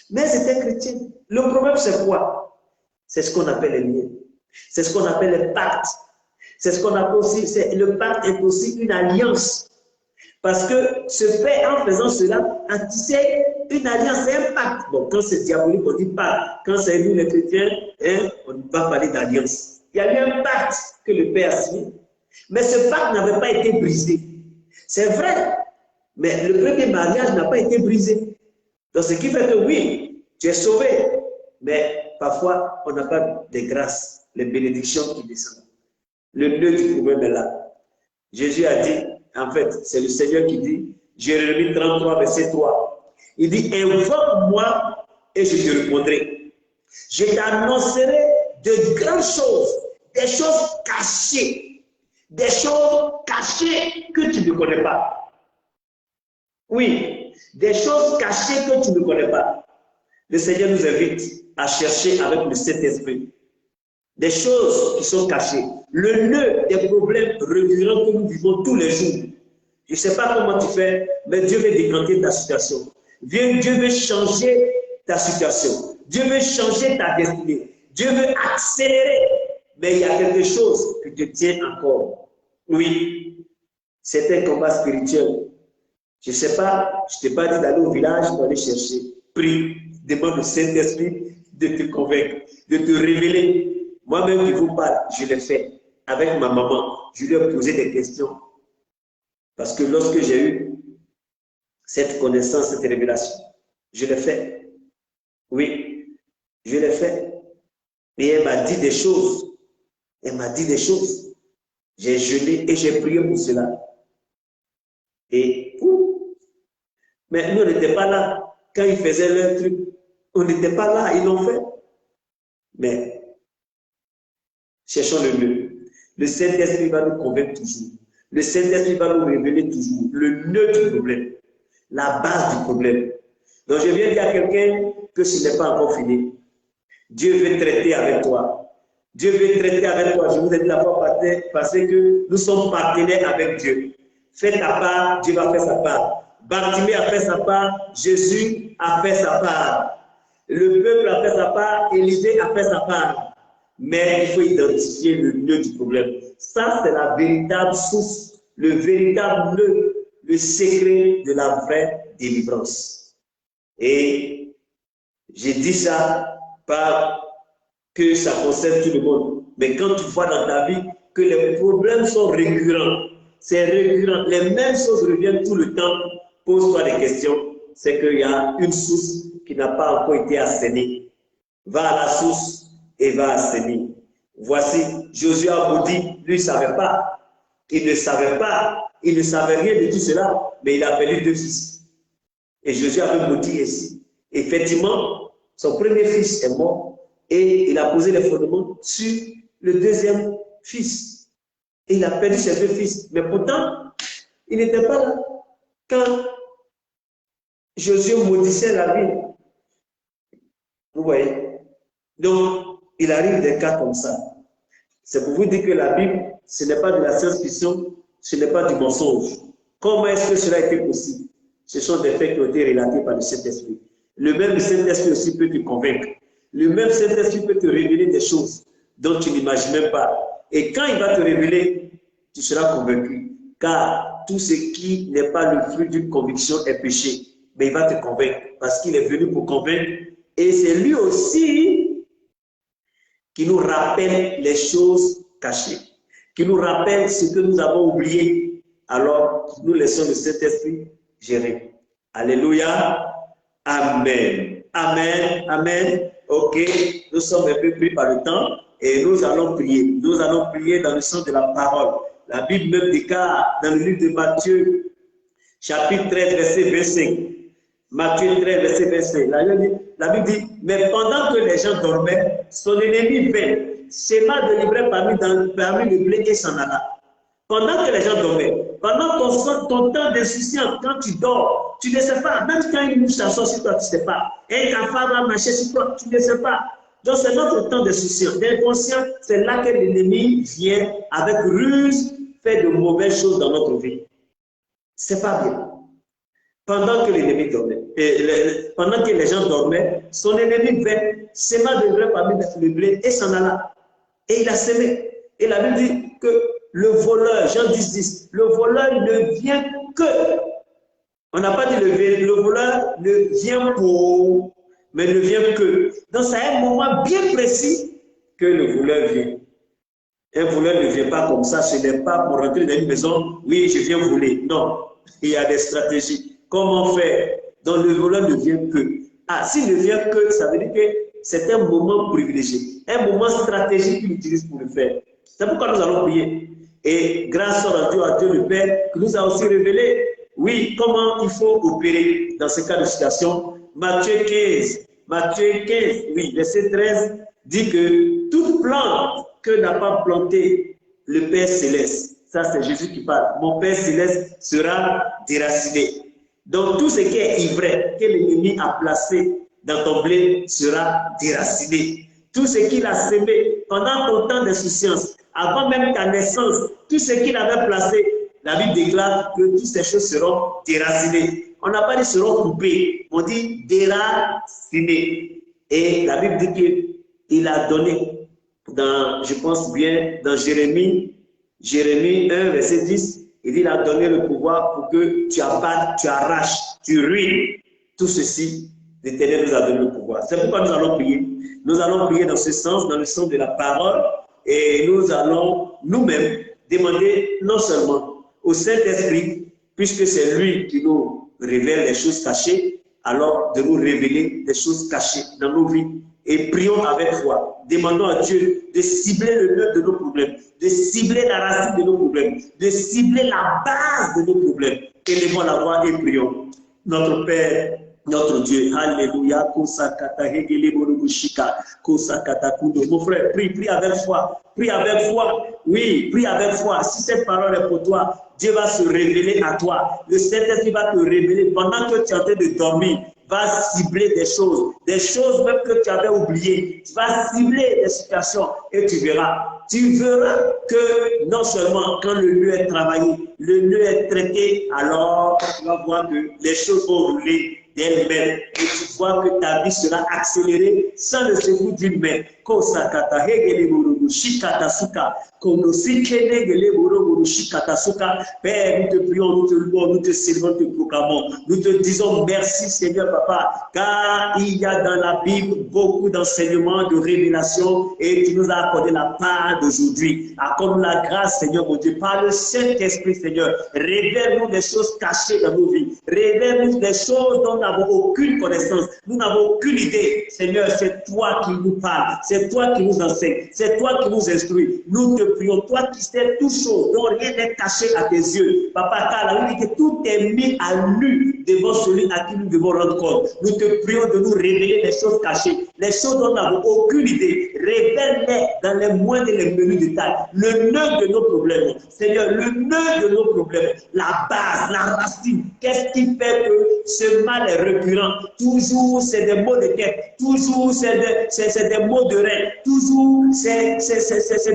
Mais c'était chrétien. Le problème, c'est quoi? C'est ce qu'on appelle les liens. C'est ce qu'on appelle les pactes. C'est ce qu'on appelle aussi, le pacte est aussi une alliance. Parce que ce fait, en faisant cela, a tissé une alliance, c'est un pacte. Bon, quand c'est diabolique, on dit pacte. Quand c'est nous les chrétiens, on ne peut pas parler d'alliance. Il y a eu un pacte que le Père a signé. Mais ce pacte n'avait pas été brisé. C'est vrai, mais le premier mariage n'a pas été brisé. Donc, ce qui fait que oui, tu es sauvé, mais parfois, on n'a pas de grâce, les bénédictions qui descendent. Le nœud du problème est là. Jésus a dit, en fait, c'est le Seigneur qui dit, Jérémie 33, verset 3. Il dit, invoque-moi et je te répondrai. Je t'annoncerai de grandes choses, des choses cachées. Des choses cachées que tu ne connais pas. Oui, des choses cachées que tu ne connais pas. Le Seigneur nous invite à chercher avec le Saint-Esprit des choses qui sont cachées. le nœud des problèmes récurrents que nous vivons tous les jours. Je ne sais pas comment tu fais, mais Dieu veut décanter ta situation. Dieu veut changer ta situation. Dieu veut changer ta destinée. Dieu veut accélérer. Mais il y a quelque chose qui te tient encore. Oui, c'est un combat spirituel. Je ne sais pas, je ne t'ai pas dit d'aller au village pour aller chercher. Prie, demande au Saint-Esprit de te convaincre, de te révéler. Moi-même qui vous parle, je l'ai fait avec ma maman. Je lui ai posé des questions. Parce que lorsque j'ai eu cette connaissance, cette révélation, je l'ai fait. Oui, je l'ai fait. Et elle m'a dit des choses. Elle m'a dit des choses. J'ai jeûné et j'ai prié pour cela. Et mais nous, on n'était pas là. Quand ils faisaient leur truc, on n'était pas là. Ils l'ont fait. Mais cherchons le mieux. Le Saint-Esprit va nous convaincre toujours. Le Saint-Esprit va nous révéler toujours le nœud du problème, la base du problème. Donc je viens dire à quelqu'un que ce n'est pas encore fini. Dieu veut traiter avec toi. Dieu veut traiter avec toi. Je vous ai dit la fois passée que nous sommes partenaires avec Dieu. Fais ta part, Dieu va faire sa part. Bartimée a fait sa part, Jésus a fait sa part. Le peuple a fait sa part, Élisée a fait sa part. Mais il faut identifier le nœud du problème. Ça, c'est la véritable source, le véritable nœud, le secret de la vraie délivrance. Et j'ai dit ça pas que ça concerne tout le monde. Mais quand tu vois dans ta vie que les problèmes sont récurrents, c'est récurrent, les mêmes choses reviennent tout le temps, pose-toi des questions. C'est qu'il y a une source qui n'a pas encore été assainée. Va à la source et va assainir. Voici, Josué a maudit, lui, il ne savait pas. Il ne savait pas, il ne savait rien de tout cela, mais il a appelé 2 fils. Et Josué avait maudit ici. Effectivement, son premier fils est mort et il a posé les fondements sur le deuxième fils. Et il a perdu ses 2 fils. Mais pourtant, il n'était pas là quand Josué maudissait la ville. Vous voyez? Donc, il arrive des cas comme ça. C'est pour vous dire que la Bible, ce n'est pas de la science-fiction, ce n'est pas du mensonge. Comment est-ce que cela a été possible? Ce sont des faits qui ont été relatés par le Saint-Esprit. Le même Saint-Esprit aussi peut te convaincre. Le même Saint-Esprit peut te révéler des choses dont tu n'imagines même pas. Et quand il va te révéler, tu seras convaincu. Car tout ce qui n'est pas le fruit d'une conviction est péché. Mais il va te convaincre parce qu'il est venu pour convaincre. Et c'est lui aussi qui nous rappelle les choses cachées, qui nous rappelle ce que nous avons oublié. Alors, nous laissons le Saint-Esprit gérer. Alléluia. Amen. Amen. Amen. Ok, nous sommes un peu pris par le temps et nous allons prier. Nous allons prier dans le sens de la parole. La Bible même déclare dans le livre de Matthieu, chapitre 13, verset 25. Matthieu 13, verset 25. La Bible dit, mais pendant que les gens dormaient, son ennemi vint, s'aima de livrer parmi le blé et s'en alla. Pendant que les gens dormaient, pendant ton temps d'insouciance, quand tu dors, tu ne sais pas, même quand une mouche s'assoit sur toi, tu ne sais pas. Et ta femme va marcher sur toi, tu ne sais pas. Donc c'est notre temps d'insouciance. D'inconscience, c'est là que l'ennemi vient avec ruse, fait de mauvaises choses dans notre vie. C'est pas bien. Pendant que l'ennemi dormait, pendant que les gens dormaient, son ennemi vint, s'aima de livrer parmi le blé et s'en alla. Et il a semé. Et la Bible dit que le voleur, Jean 10, le voleur ne vient que. On n'a pas dit le voleur ne vient pour, mais ne vient que. Donc, c'est un moment bien précis que le voleur vient. Un voleur ne vient pas comme ça, ce n'est pas pour rentrer dans une maison, oui, je viens voler. Non, il y a des stratégies. Comment faire? Donc, le voleur ne vient que. Ah, s'il ne vient que, ça veut dire que c'est un moment privilégié, un moment stratégique qu'il utilise pour le faire. C'est pourquoi nous allons prier. Et grâce soit rendue à Dieu le Père, qui nous a aussi révélé, oui, comment il faut opérer dans ce cas de situation. Matthieu 15, oui, verset 13, dit que toute plante que n'a pas planté le Père Céleste, ça c'est Jésus qui parle, mon Père Céleste sera déraciné. Donc tout ce qui est ivraie, que l'ennemi a placé dans ton blé sera déraciné. Tout ce qu'il a sémé pendant ton temps d'insouciance, avant même ta naissance, tout ce qu'il avait placé, la Bible déclare que toutes ces choses seront déracinées. On n'a pas dit seront coupées, on dit déracinées. Et la Bible dit qu'il a donné, je pense bien, dans Jérémie 1, verset 10, il dit qu'il a donné le pouvoir pour que tu abattes, tu arraches, tu ruines. Tout ceci, l'Éternel nous a donné le pouvoir. C'est pourquoi nous allons prier. Nous allons prier dans ce sens, dans le sens de la parole, et nous allons nous-mêmes demander non seulement au Saint-Esprit, puisque c'est lui qui nous révèle les choses cachées, alors de nous révéler des choses cachées dans nos vies. Et prions avec foi. Demandons à Dieu de cibler le nœud de nos problèmes, de cibler la racine de nos problèmes, de cibler la base de nos problèmes. Élevons la voix et prions. Notre Père, notre Dieu, Alléluia. Mon frère, prie avec foi. Prie avec foi. Oui, prie avec foi. Si cette parole est pour toi, Dieu va se révéler à toi. Le Saint-Esprit va te révéler pendant que tu es en train de dormir. Va cibler des choses même que tu avais oubliées. Tu vas cibler des situations et tu verras. Tu verras que non seulement quand le nœud est travaillé, le nœud est traité, alors tu vas voir que les choses vont rouler d'elles-mêmes. Et tu vois que ta vie sera accélérée sans le secours d'une main. Père, nous te prions, nous te louons, nous te servons, nous te proclamons. Nous te disons merci Seigneur Papa, car il y a dans la Bible beaucoup d'enseignements, de révélations, et tu nous as accordé la part d'aujourd'hui. Accorde la grâce Seigneur mon Dieu, par le Saint-Esprit Seigneur. Révèle-nous des choses cachées dans nos vies. Révèle-nous des choses dont nous n'avons aucune connaissance. Nous n'avons aucune idée. Seigneur, c'est toi qui nous parles. C'est toi qui nous enseigne. C'est toi qui nous instruis. Nous te prions. Toi qui sais toutes choses, dont rien n'est caché à tes yeux. Papa, car la Bible dit que tout est mis à nu devant celui à qui nous devons rendre compte. Nous te prions de nous révéler les choses cachées. Les choses dont nous n'avons aucune idée. Révèle-les dans les moindres et les menus détails. Le nœud de nos problèmes. Seigneur, le nœud de nos problèmes. La base, la racine. Qu'est-ce qui fait que ce mal est récurrent? Toujours, c'est des maux de tête. Toujours, c'est des maux de rein. Toujours, c'est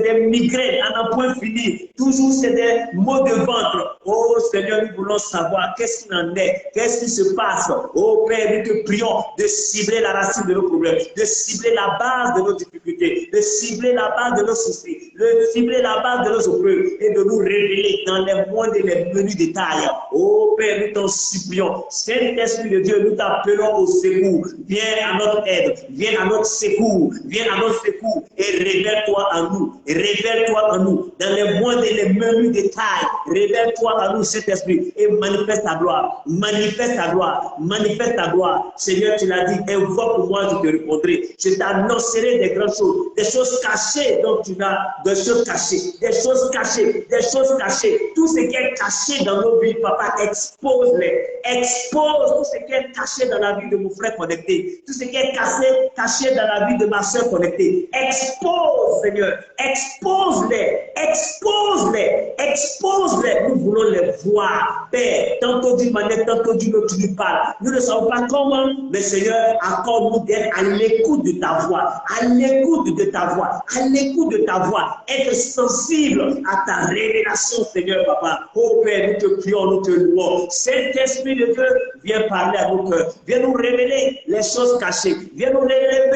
des migraines à n'en point fini. Toujours, c'est des maux de ventre. Oh Seigneur, nous voulons savoir qu'est-ce qu'il en est. Qu'est-ce qui se passe? Oh Père, nous te prions de cibler la racine de nos problèmes, de cibler la base de nos difficultés, de cibler la base de nos soucis, de cibler la base de nos épreuves et de nous révéler dans les moindres et les menus détails. Oh Père, nous t'en supplions. Saint-Esprit de Dieu, nous t'appelons au secours. Viens à notre aide, viens à notre secours, viens à notre secours et révèle-toi en nous. Révèle-toi en nous dans les moindres et les menus détails. Révèle-toi en nous, Saint-Esprit, et manifeste ta gloire. Manifeste ta gloire. Manifeste ta gloire. Seigneur, tu l'as dit, invoque pour moi, je te répondrai. Je t'annoncerai des grandes choses, des choses cachées dont tu n'as, des choses cachées, des choses cachées, des choses cachées. Tout ce qui est caché dans nos vies, Papa, expose-les. Expose tout ce qui est caché dans la vie de mon frère connecté. Tout ce qui est caché dans la vie de ma soeur connectée. Expose, Seigneur. Expose-les. Expose-les. Expose-les. Nous voulons les voir. Père, tantôt d'une manière, tantôt d'une autre, tu nous parles. Nous ne savons pas comment, mais Seigneur, accorde-nous d'être à l'écoute de ta voix. À l'écoute de ta voix. À l'écoute de ta voix. Être sensible à ta révélation, Seigneur, Papa. Oh Père, nous te prions, nous te louons. Saint-Esprit de Dieu, viens parler à nos cœurs. Viens nous révéler les choses cachées. Viens nous révéler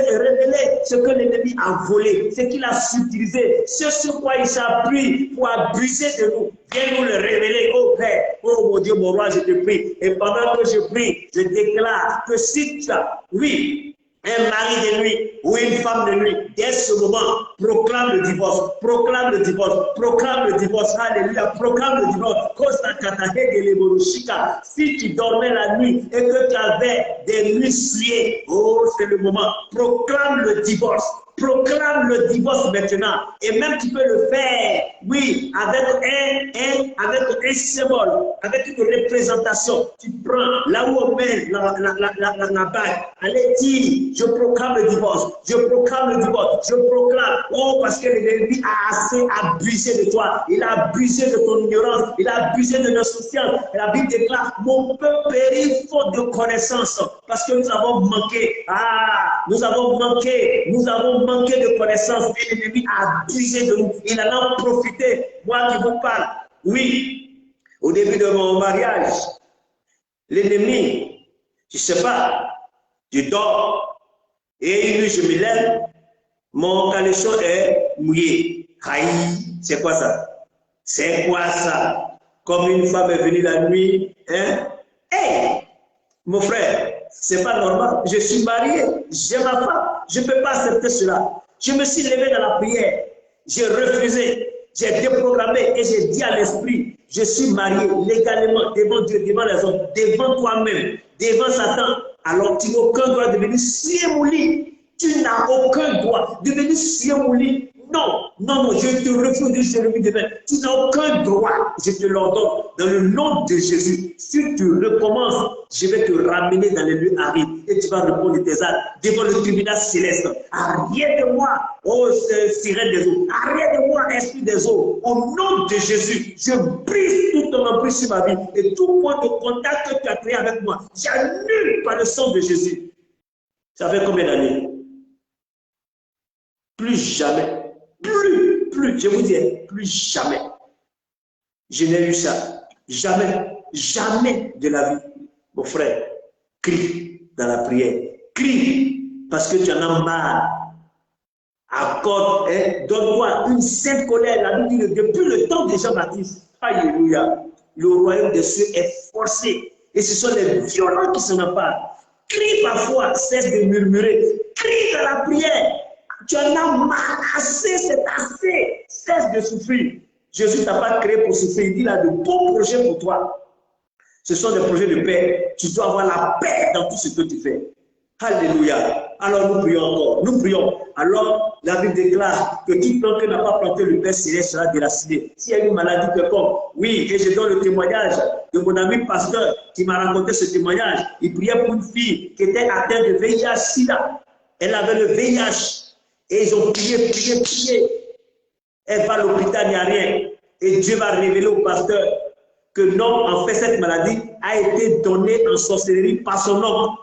ce que l'ennemi a volé, ce qu'il a subtilisé, ce sur quoi il s'appuie pour abuser de nous. Viens nous le révéler, oh Père. Oh mon Dieu, mon roi, je te prie. Et pendant que je prie, je déclare que si tu as, oui, un mari de nuit ou une femme de nuit, dès ce moment, proclame le divorce, proclame le divorce, proclame le divorce, alléluia, proclame le divorce. Si tu dormais la nuit et que tu avais des nuits souillées, oh, c'est le moment, proclame le divorce. Proclame le divorce maintenant. Et même tu peux le faire, oui, avec un symbole, avec une représentation. Tu prends là où on met la bague. Allez, dis, je proclame le divorce. Je proclame le divorce. Je proclame. Oh, parce que l'ennemi a assez abusé de toi. Il a abusé de ton ignorance. Il a abusé de l'insouciance. La Bible déclare, mon peuple périt faute de connaissance. Parce que nous avons manqué. Ah, nous avons manqué. Nous avons avons manqué de connaissances et l'ennemi a abusé de nous. Il en a profité. Moi qui vous parle, oui, au début de mon mariage, l'ennemi, je ne sais pas, je dors et une nuit je me lève, mon caleçon est mouillé. Aïe, c'est quoi ça? C'est quoi ça? Comme une femme est venue la nuit, hein? Hey, mon frère, c'est pas normal. Je suis marié, j'ai ma femme, je ne peux pas accepter cela. Je me suis levé dans la prière, j'ai refusé, j'ai déprogrammé et j'ai dit à l'esprit, je suis marié légalement devant Dieu, devant les hommes, devant toi-même, devant Satan. Alors tu n'as aucun droit de venir scier mon lit. Tu n'as aucun droit de venir scier mon lit. Non, non, non, je te refuse de le demain. Tu n'as aucun droit, je te l'ordonne, dans le nom de Jésus. Si tu recommences, je vais te ramener dans les lieux arides et tu vas répondre tes actes devant le tribunal céleste. Arrière de moi, ô sirène des eaux, arrière de moi, esprit des eaux. Au nom de Jésus, je brise tout ton emprise sur ma vie et tout point de contact que tu as créé avec moi, j'annule par le sang de Jésus. Ça fait combien d'années? Plus jamais. Plus, je vous dis, plus jamais. Je n'ai eu ça. Jamais, jamais de la vie. Mon frère, crie dans la prière. Crie parce que tu en as marre. Accorde, hein, donne-moi une sainte colère. La Bible dit depuis le temps de Jean-Baptiste. Alléluia. Le royaume des cieux est forcé. Et ce sont les violents qui s'en emparent. Crie parfois, cesse de murmurer. Crie dans la prière. Tu en as marre, assez, c'est assez. Cesse de souffrir. Jésus ne t'a pas créé pour souffrir. Il dit, il a de bons projets pour toi. Ce sont des projets de paix. Tu dois avoir la paix dans tout ce que tu fais. Alléluia. Alors nous prions encore. Nous prions. Alors la Bible déclare que qui plante que n'a pas planté le Père Céleste sera déraciné. S'il y a une maladie quelconque, oui, et je donne le témoignage de mon ami pasteur qui m'a raconté ce témoignage. Il priait pour une fille qui était atteinte de VIH-Sida. Elle avait le VIH. Et ils ont prié. Elle va à l'hôpital, il n'y a rien. Et Dieu va révéler au pasteur que non, en fait, cette maladie a été donnée en sorcellerie par son oncle.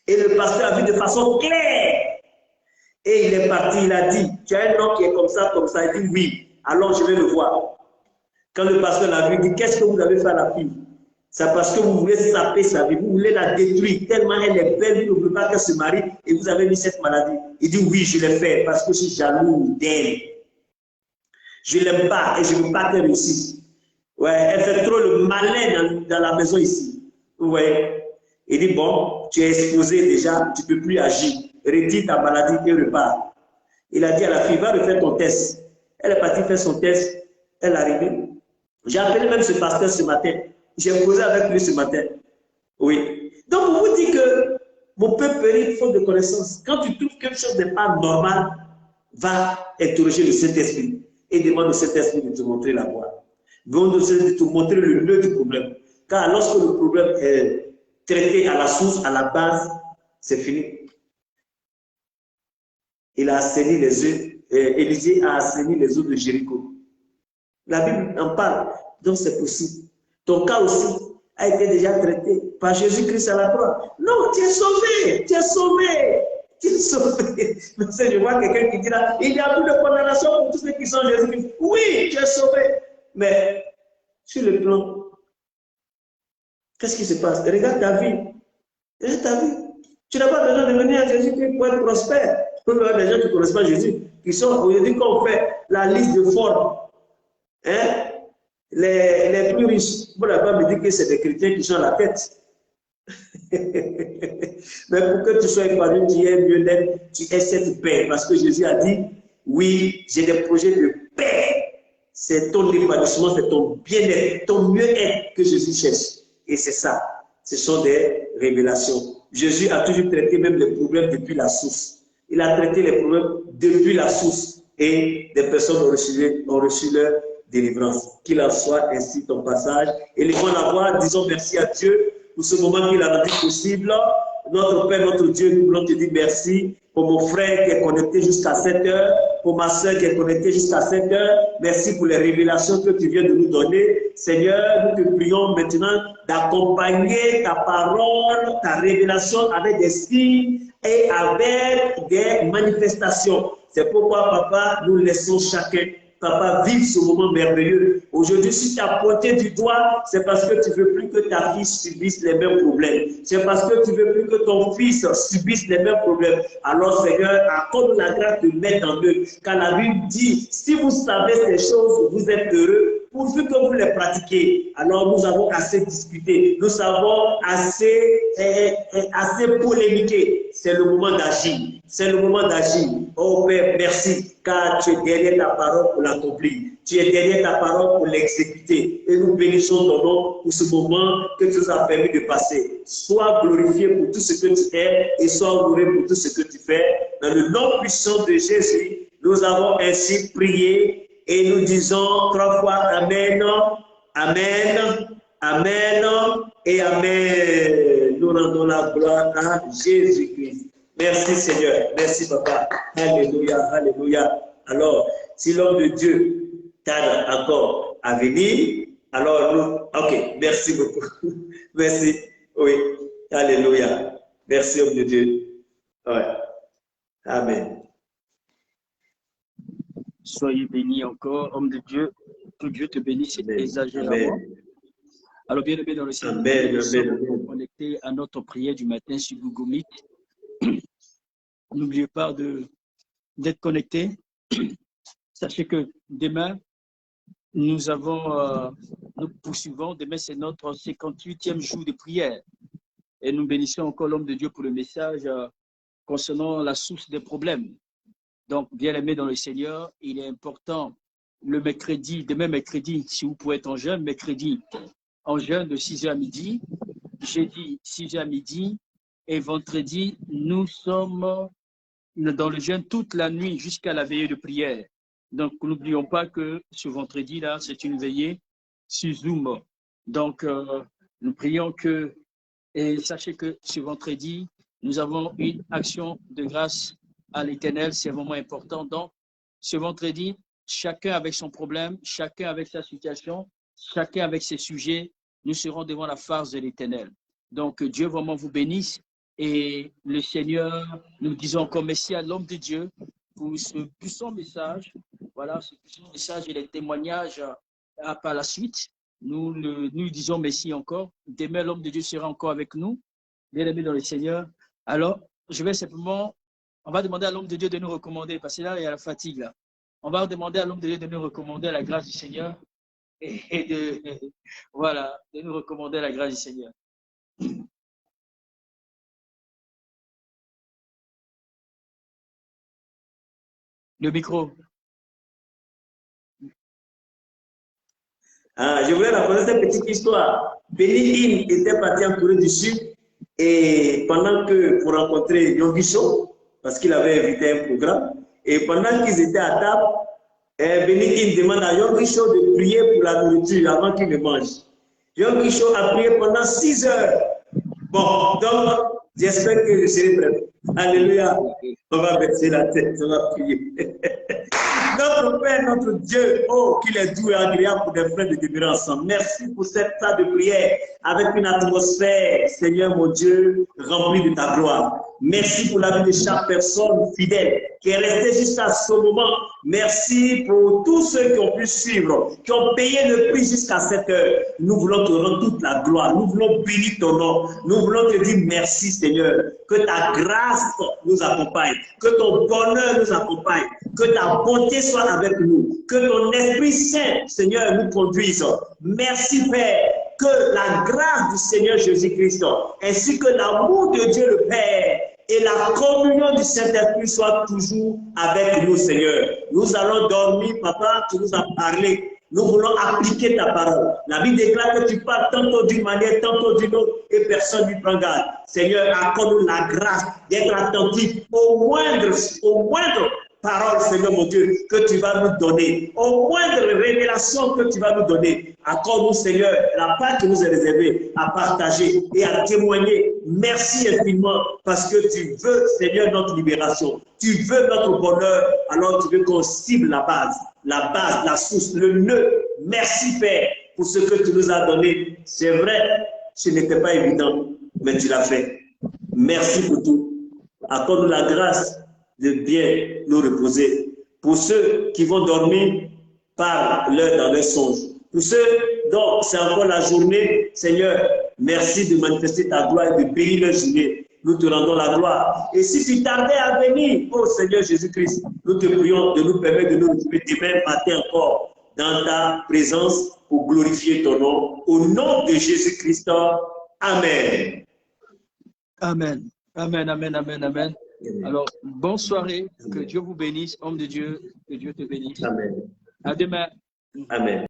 Et le pasteur a vu de façon claire. Et il est parti, il a dit, tu as un oncle qui est comme ça. Il dit oui. Alors je vais le voir. Quand le pasteur l'a vu, il dit, qu'est-ce que vous avez fait à la fille? C'est parce que vous voulez saper sa vie, vous voulez la détruire, tellement elle est belle, vous ne voulez pas qu'elle se marie et vous avez mis cette maladie. Il dit oui, je l'ai fait parce que je suis jaloux d'elle. Je ne l'aime pas et je ne veux pas qu'elle réussisse. Ouais, elle fait trop le malin dans la maison ici. Ouais. Il dit bon, tu es exposé déjà, tu ne peux plus agir. Retire ta maladie et repars. Il a dit à la fille, va refaire ton test. Elle est partie faire son test, elle est arrivée. J'ai appelé même ce pasteur ce matin. J'ai posé avec lui ce matin. Oui. Donc, on vous dit que mon peuple périt faute de connaissance. Quand tu trouves quelque chose n'est pas normal, va interroger le Saint-Esprit et demande au Saint-Esprit de te montrer la voie. Demande au Saint-Esprit de te montrer le nœud du problème. Car lorsque le problème est traité à la source, à la base, c'est fini. Il a assaini les eaux, Élisée a assaini les eaux de Jéricho. La Bible en parle, donc c'est possible. Ton cas aussi a été déjà traité par Jésus-Christ à la croix. Non, tu es sauvé, tu es sauvé, tu es sauvé. Je vois quelqu'un qui dit là, il y a plus de condamnation pour tous ceux qui sont en Jésus-Christ. Oui, tu es sauvé. Mais sur le plan, qu'est-ce qui se passe? Regarde ta vie. Regarde ta vie. Tu n'as pas besoin de venir à Jésus-Christ pour être prospère. Il peut y avoir des gens qui ne connaissent pas Jésus, qui sont aujourd'hui, quand on fait la liste de formes, hein? Les plus riches, vous la Bible me dit que c'est des chrétiens qui sont à la tête. Mais pour que tu sois épanoui, tu es mieux-être, tu aies cette paix. Parce que Jésus a dit, oui, j'ai des projets de paix. C'est ton épanouissement, c'est ton bien-être, ton mieux-être que Jésus cherche. Et c'est ça. Ce sont des révélations. Jésus a toujours traité même les problèmes depuis la source. Il a traité les problèmes depuis la source. Et des personnes ont reçu leur délivrance. Qu'il en soit ainsi ton passage. Et les bonnes la voix, disons merci à Dieu pour ce moment qu'il a rendu possible. Notre Père, notre Dieu, nous voulons te dire merci pour mon frère qui est connecté jusqu'à 7 heures, pour ma soeur qui est connectée jusqu'à 7 heures. Merci pour les révélations que tu viens de nous donner. Seigneur, nous te prions maintenant d'accompagner ta parole, ta révélation avec des signes, et avec des manifestations. C'est pourquoi, papa, nous laissons chacun, papa, vivre ce moment merveilleux. Aujourd'hui, si tu as pointé du doigt, c'est parce que tu ne veux plus que ta fille subisse les mêmes problèmes. C'est parce que tu ne veux plus que ton fils subisse les mêmes problèmes. Alors, Seigneur, accorde la grâce de mettre en eux. Car la Bible dit, si vous savez ces choses, vous êtes heureux. Pourvu que vous les pratiquez, alors nous avons assez discuté, nous avons assez polémiqué. C'est le moment d'agir. C'est le moment d'agir. Oh Père, merci, car tu es derrière ta parole pour l'accomplir. Tu es derrière ta parole pour l'exécuter. Et nous bénissons ton nom pour ce moment que tu nous as permis de passer. Sois glorifié pour tout ce que tu es et sois honoré pour tout ce que tu fais. Dans le nom puissant de Jésus, nous avons ainsi prié. Et nous disons 3 fois Amen, Amen, Amen et Amen. Nous rendons la gloire à Jésus-Christ. Merci Seigneur. Merci Papa. Alléluia, Alléluia. Alors, si l'homme de Dieu tarde encore à venir, alors nous... Ok, merci beaucoup. Merci. Oui, Alléluia. Merci homme de Dieu. Ouais. Amen. Soyez bénis encore, homme de Dieu. Que Dieu te bénisse exagérément. Alors, bien aimé dans le Seigneur, nous sommes connectés à notre prière du matin sur Google Meet. N'oubliez pas d'être connectés. Sachez que demain, nous poursuivons. Demain, c'est notre 58e jour de prière. Et nous bénissons encore l'homme de Dieu pour le message concernant la source des problèmes. Donc, bien aimé dans le Seigneur, il est important le mercredi, demain mercredi, si vous pouvez être en jeûne, mercredi en jeûne de 6h à midi, jeudi 6h à midi et vendredi, nous sommes dans le jeûne toute la nuit jusqu'à la veillée de prière. Donc, n'oublions pas que ce vendredi-là, c'est une veillée sur Zoom. Donc, nous prions que, et sachez que ce vendredi, nous avons une action de grâce à l'Éternel, c'est vraiment important. Donc, ce vendredi, chacun avec son problème, chacun avec sa situation, chacun avec ses sujets, nous serons devant la face de l'Éternel. Donc, Dieu vraiment vous bénisse et le Seigneur, nous disons encore merci à l'homme de Dieu pour ce puissant message. Voilà, ce puissant message et les témoignages par la suite. Nous disons merci encore. Demain, l'homme de Dieu sera encore avec nous, bien aimé dans le Seigneur. Alors, je vais simplement... On va demander à l'homme de Dieu de nous recommander, parce que là, il y a la fatigue. Là. On va demander à l'homme de Dieu de nous recommander la grâce du Seigneur et de nous recommander la grâce du Seigneur. Le micro. Je voulais raconter cette petite histoire. Benny Hinn était parti en Corée du Sud et pendant que pour rencontrer Yonggi Cho, parce qu'il avait invité un programme. Et pendant qu'ils étaient à table, Benny Hinn demande à Yonggi Cho de prier pour la nourriture avant qu'il ne mange. Yonggi Cho a prié pendant 6 heures. Bon, donc, j'espère que je serai prêt. Alléluia. On va baisser la tête, on va prier. Notre Père, notre Dieu, oh, qu'il est doux et agréable pour des frères de demeurer ensemble. Merci pour cette salle de prière avec une atmosphère, Seigneur mon Dieu, remplie de ta gloire. Merci pour la vie de chaque personne fidèle qui est restée jusqu'à ce moment. Merci pour tous ceux qui ont pu suivre, qui ont payé le prix jusqu'à cette heure. Nous voulons te rendre toute la gloire. Nous voulons bénir ton nom. Nous voulons te dire merci, Seigneur. Que ta grâce nous accompagne. Que ton bonheur nous accompagne. Que ta bonté soit avec nous. Que ton Esprit Saint, Seigneur, nous conduise. Merci, Père. Que la grâce du Seigneur Jésus-Christ, ainsi que l'amour de Dieu le Père, et la communion du Saint-Esprit soit toujours avec nous, Seigneur. Nous allons dormir, Papa, tu nous as parlé. Nous voulons appliquer ta parole. La Bible déclare que tu parles tantôt d'une manière, tantôt d'une autre, et personne n'y prend garde. Seigneur, accorde-nous la grâce d'être attentif au moindre parole, Seigneur mon Dieu, que tu vas nous donner, aux moindres révélations que tu vas nous donner. Accorde-nous, Seigneur, la part qui nous est réservée à partager et à témoigner. Merci infiniment parce que tu veux, Seigneur, notre libération. Tu veux notre bonheur, alors tu veux qu'on cible la base, la source, le nœud. Merci, Père, pour ce que tu nous as donné. C'est vrai, ce n'était pas évident, mais tu l'as fait. Merci pour tout. accorde-nous la grâce de bien nous reposer. Pour ceux qui vont dormir, parle-leur dans leurs songes. Pour ceux dont c'est encore la journée, Seigneur, merci de manifester ta gloire et de bénir leur journée. Nous te rendons la gloire. Et si tu tardais à venir, oh Seigneur Jésus-Christ, nous te prions de nous permettre de nous retrouver demain matin encore dans ta présence pour glorifier ton nom. Au nom de Jésus-Christ, Amen. Amen. Amen, amen, amen, amen. Alors, bonne soirée. Que Dieu vous bénisse, homme de Dieu. Que Dieu te bénisse. Amen. À demain. Amen.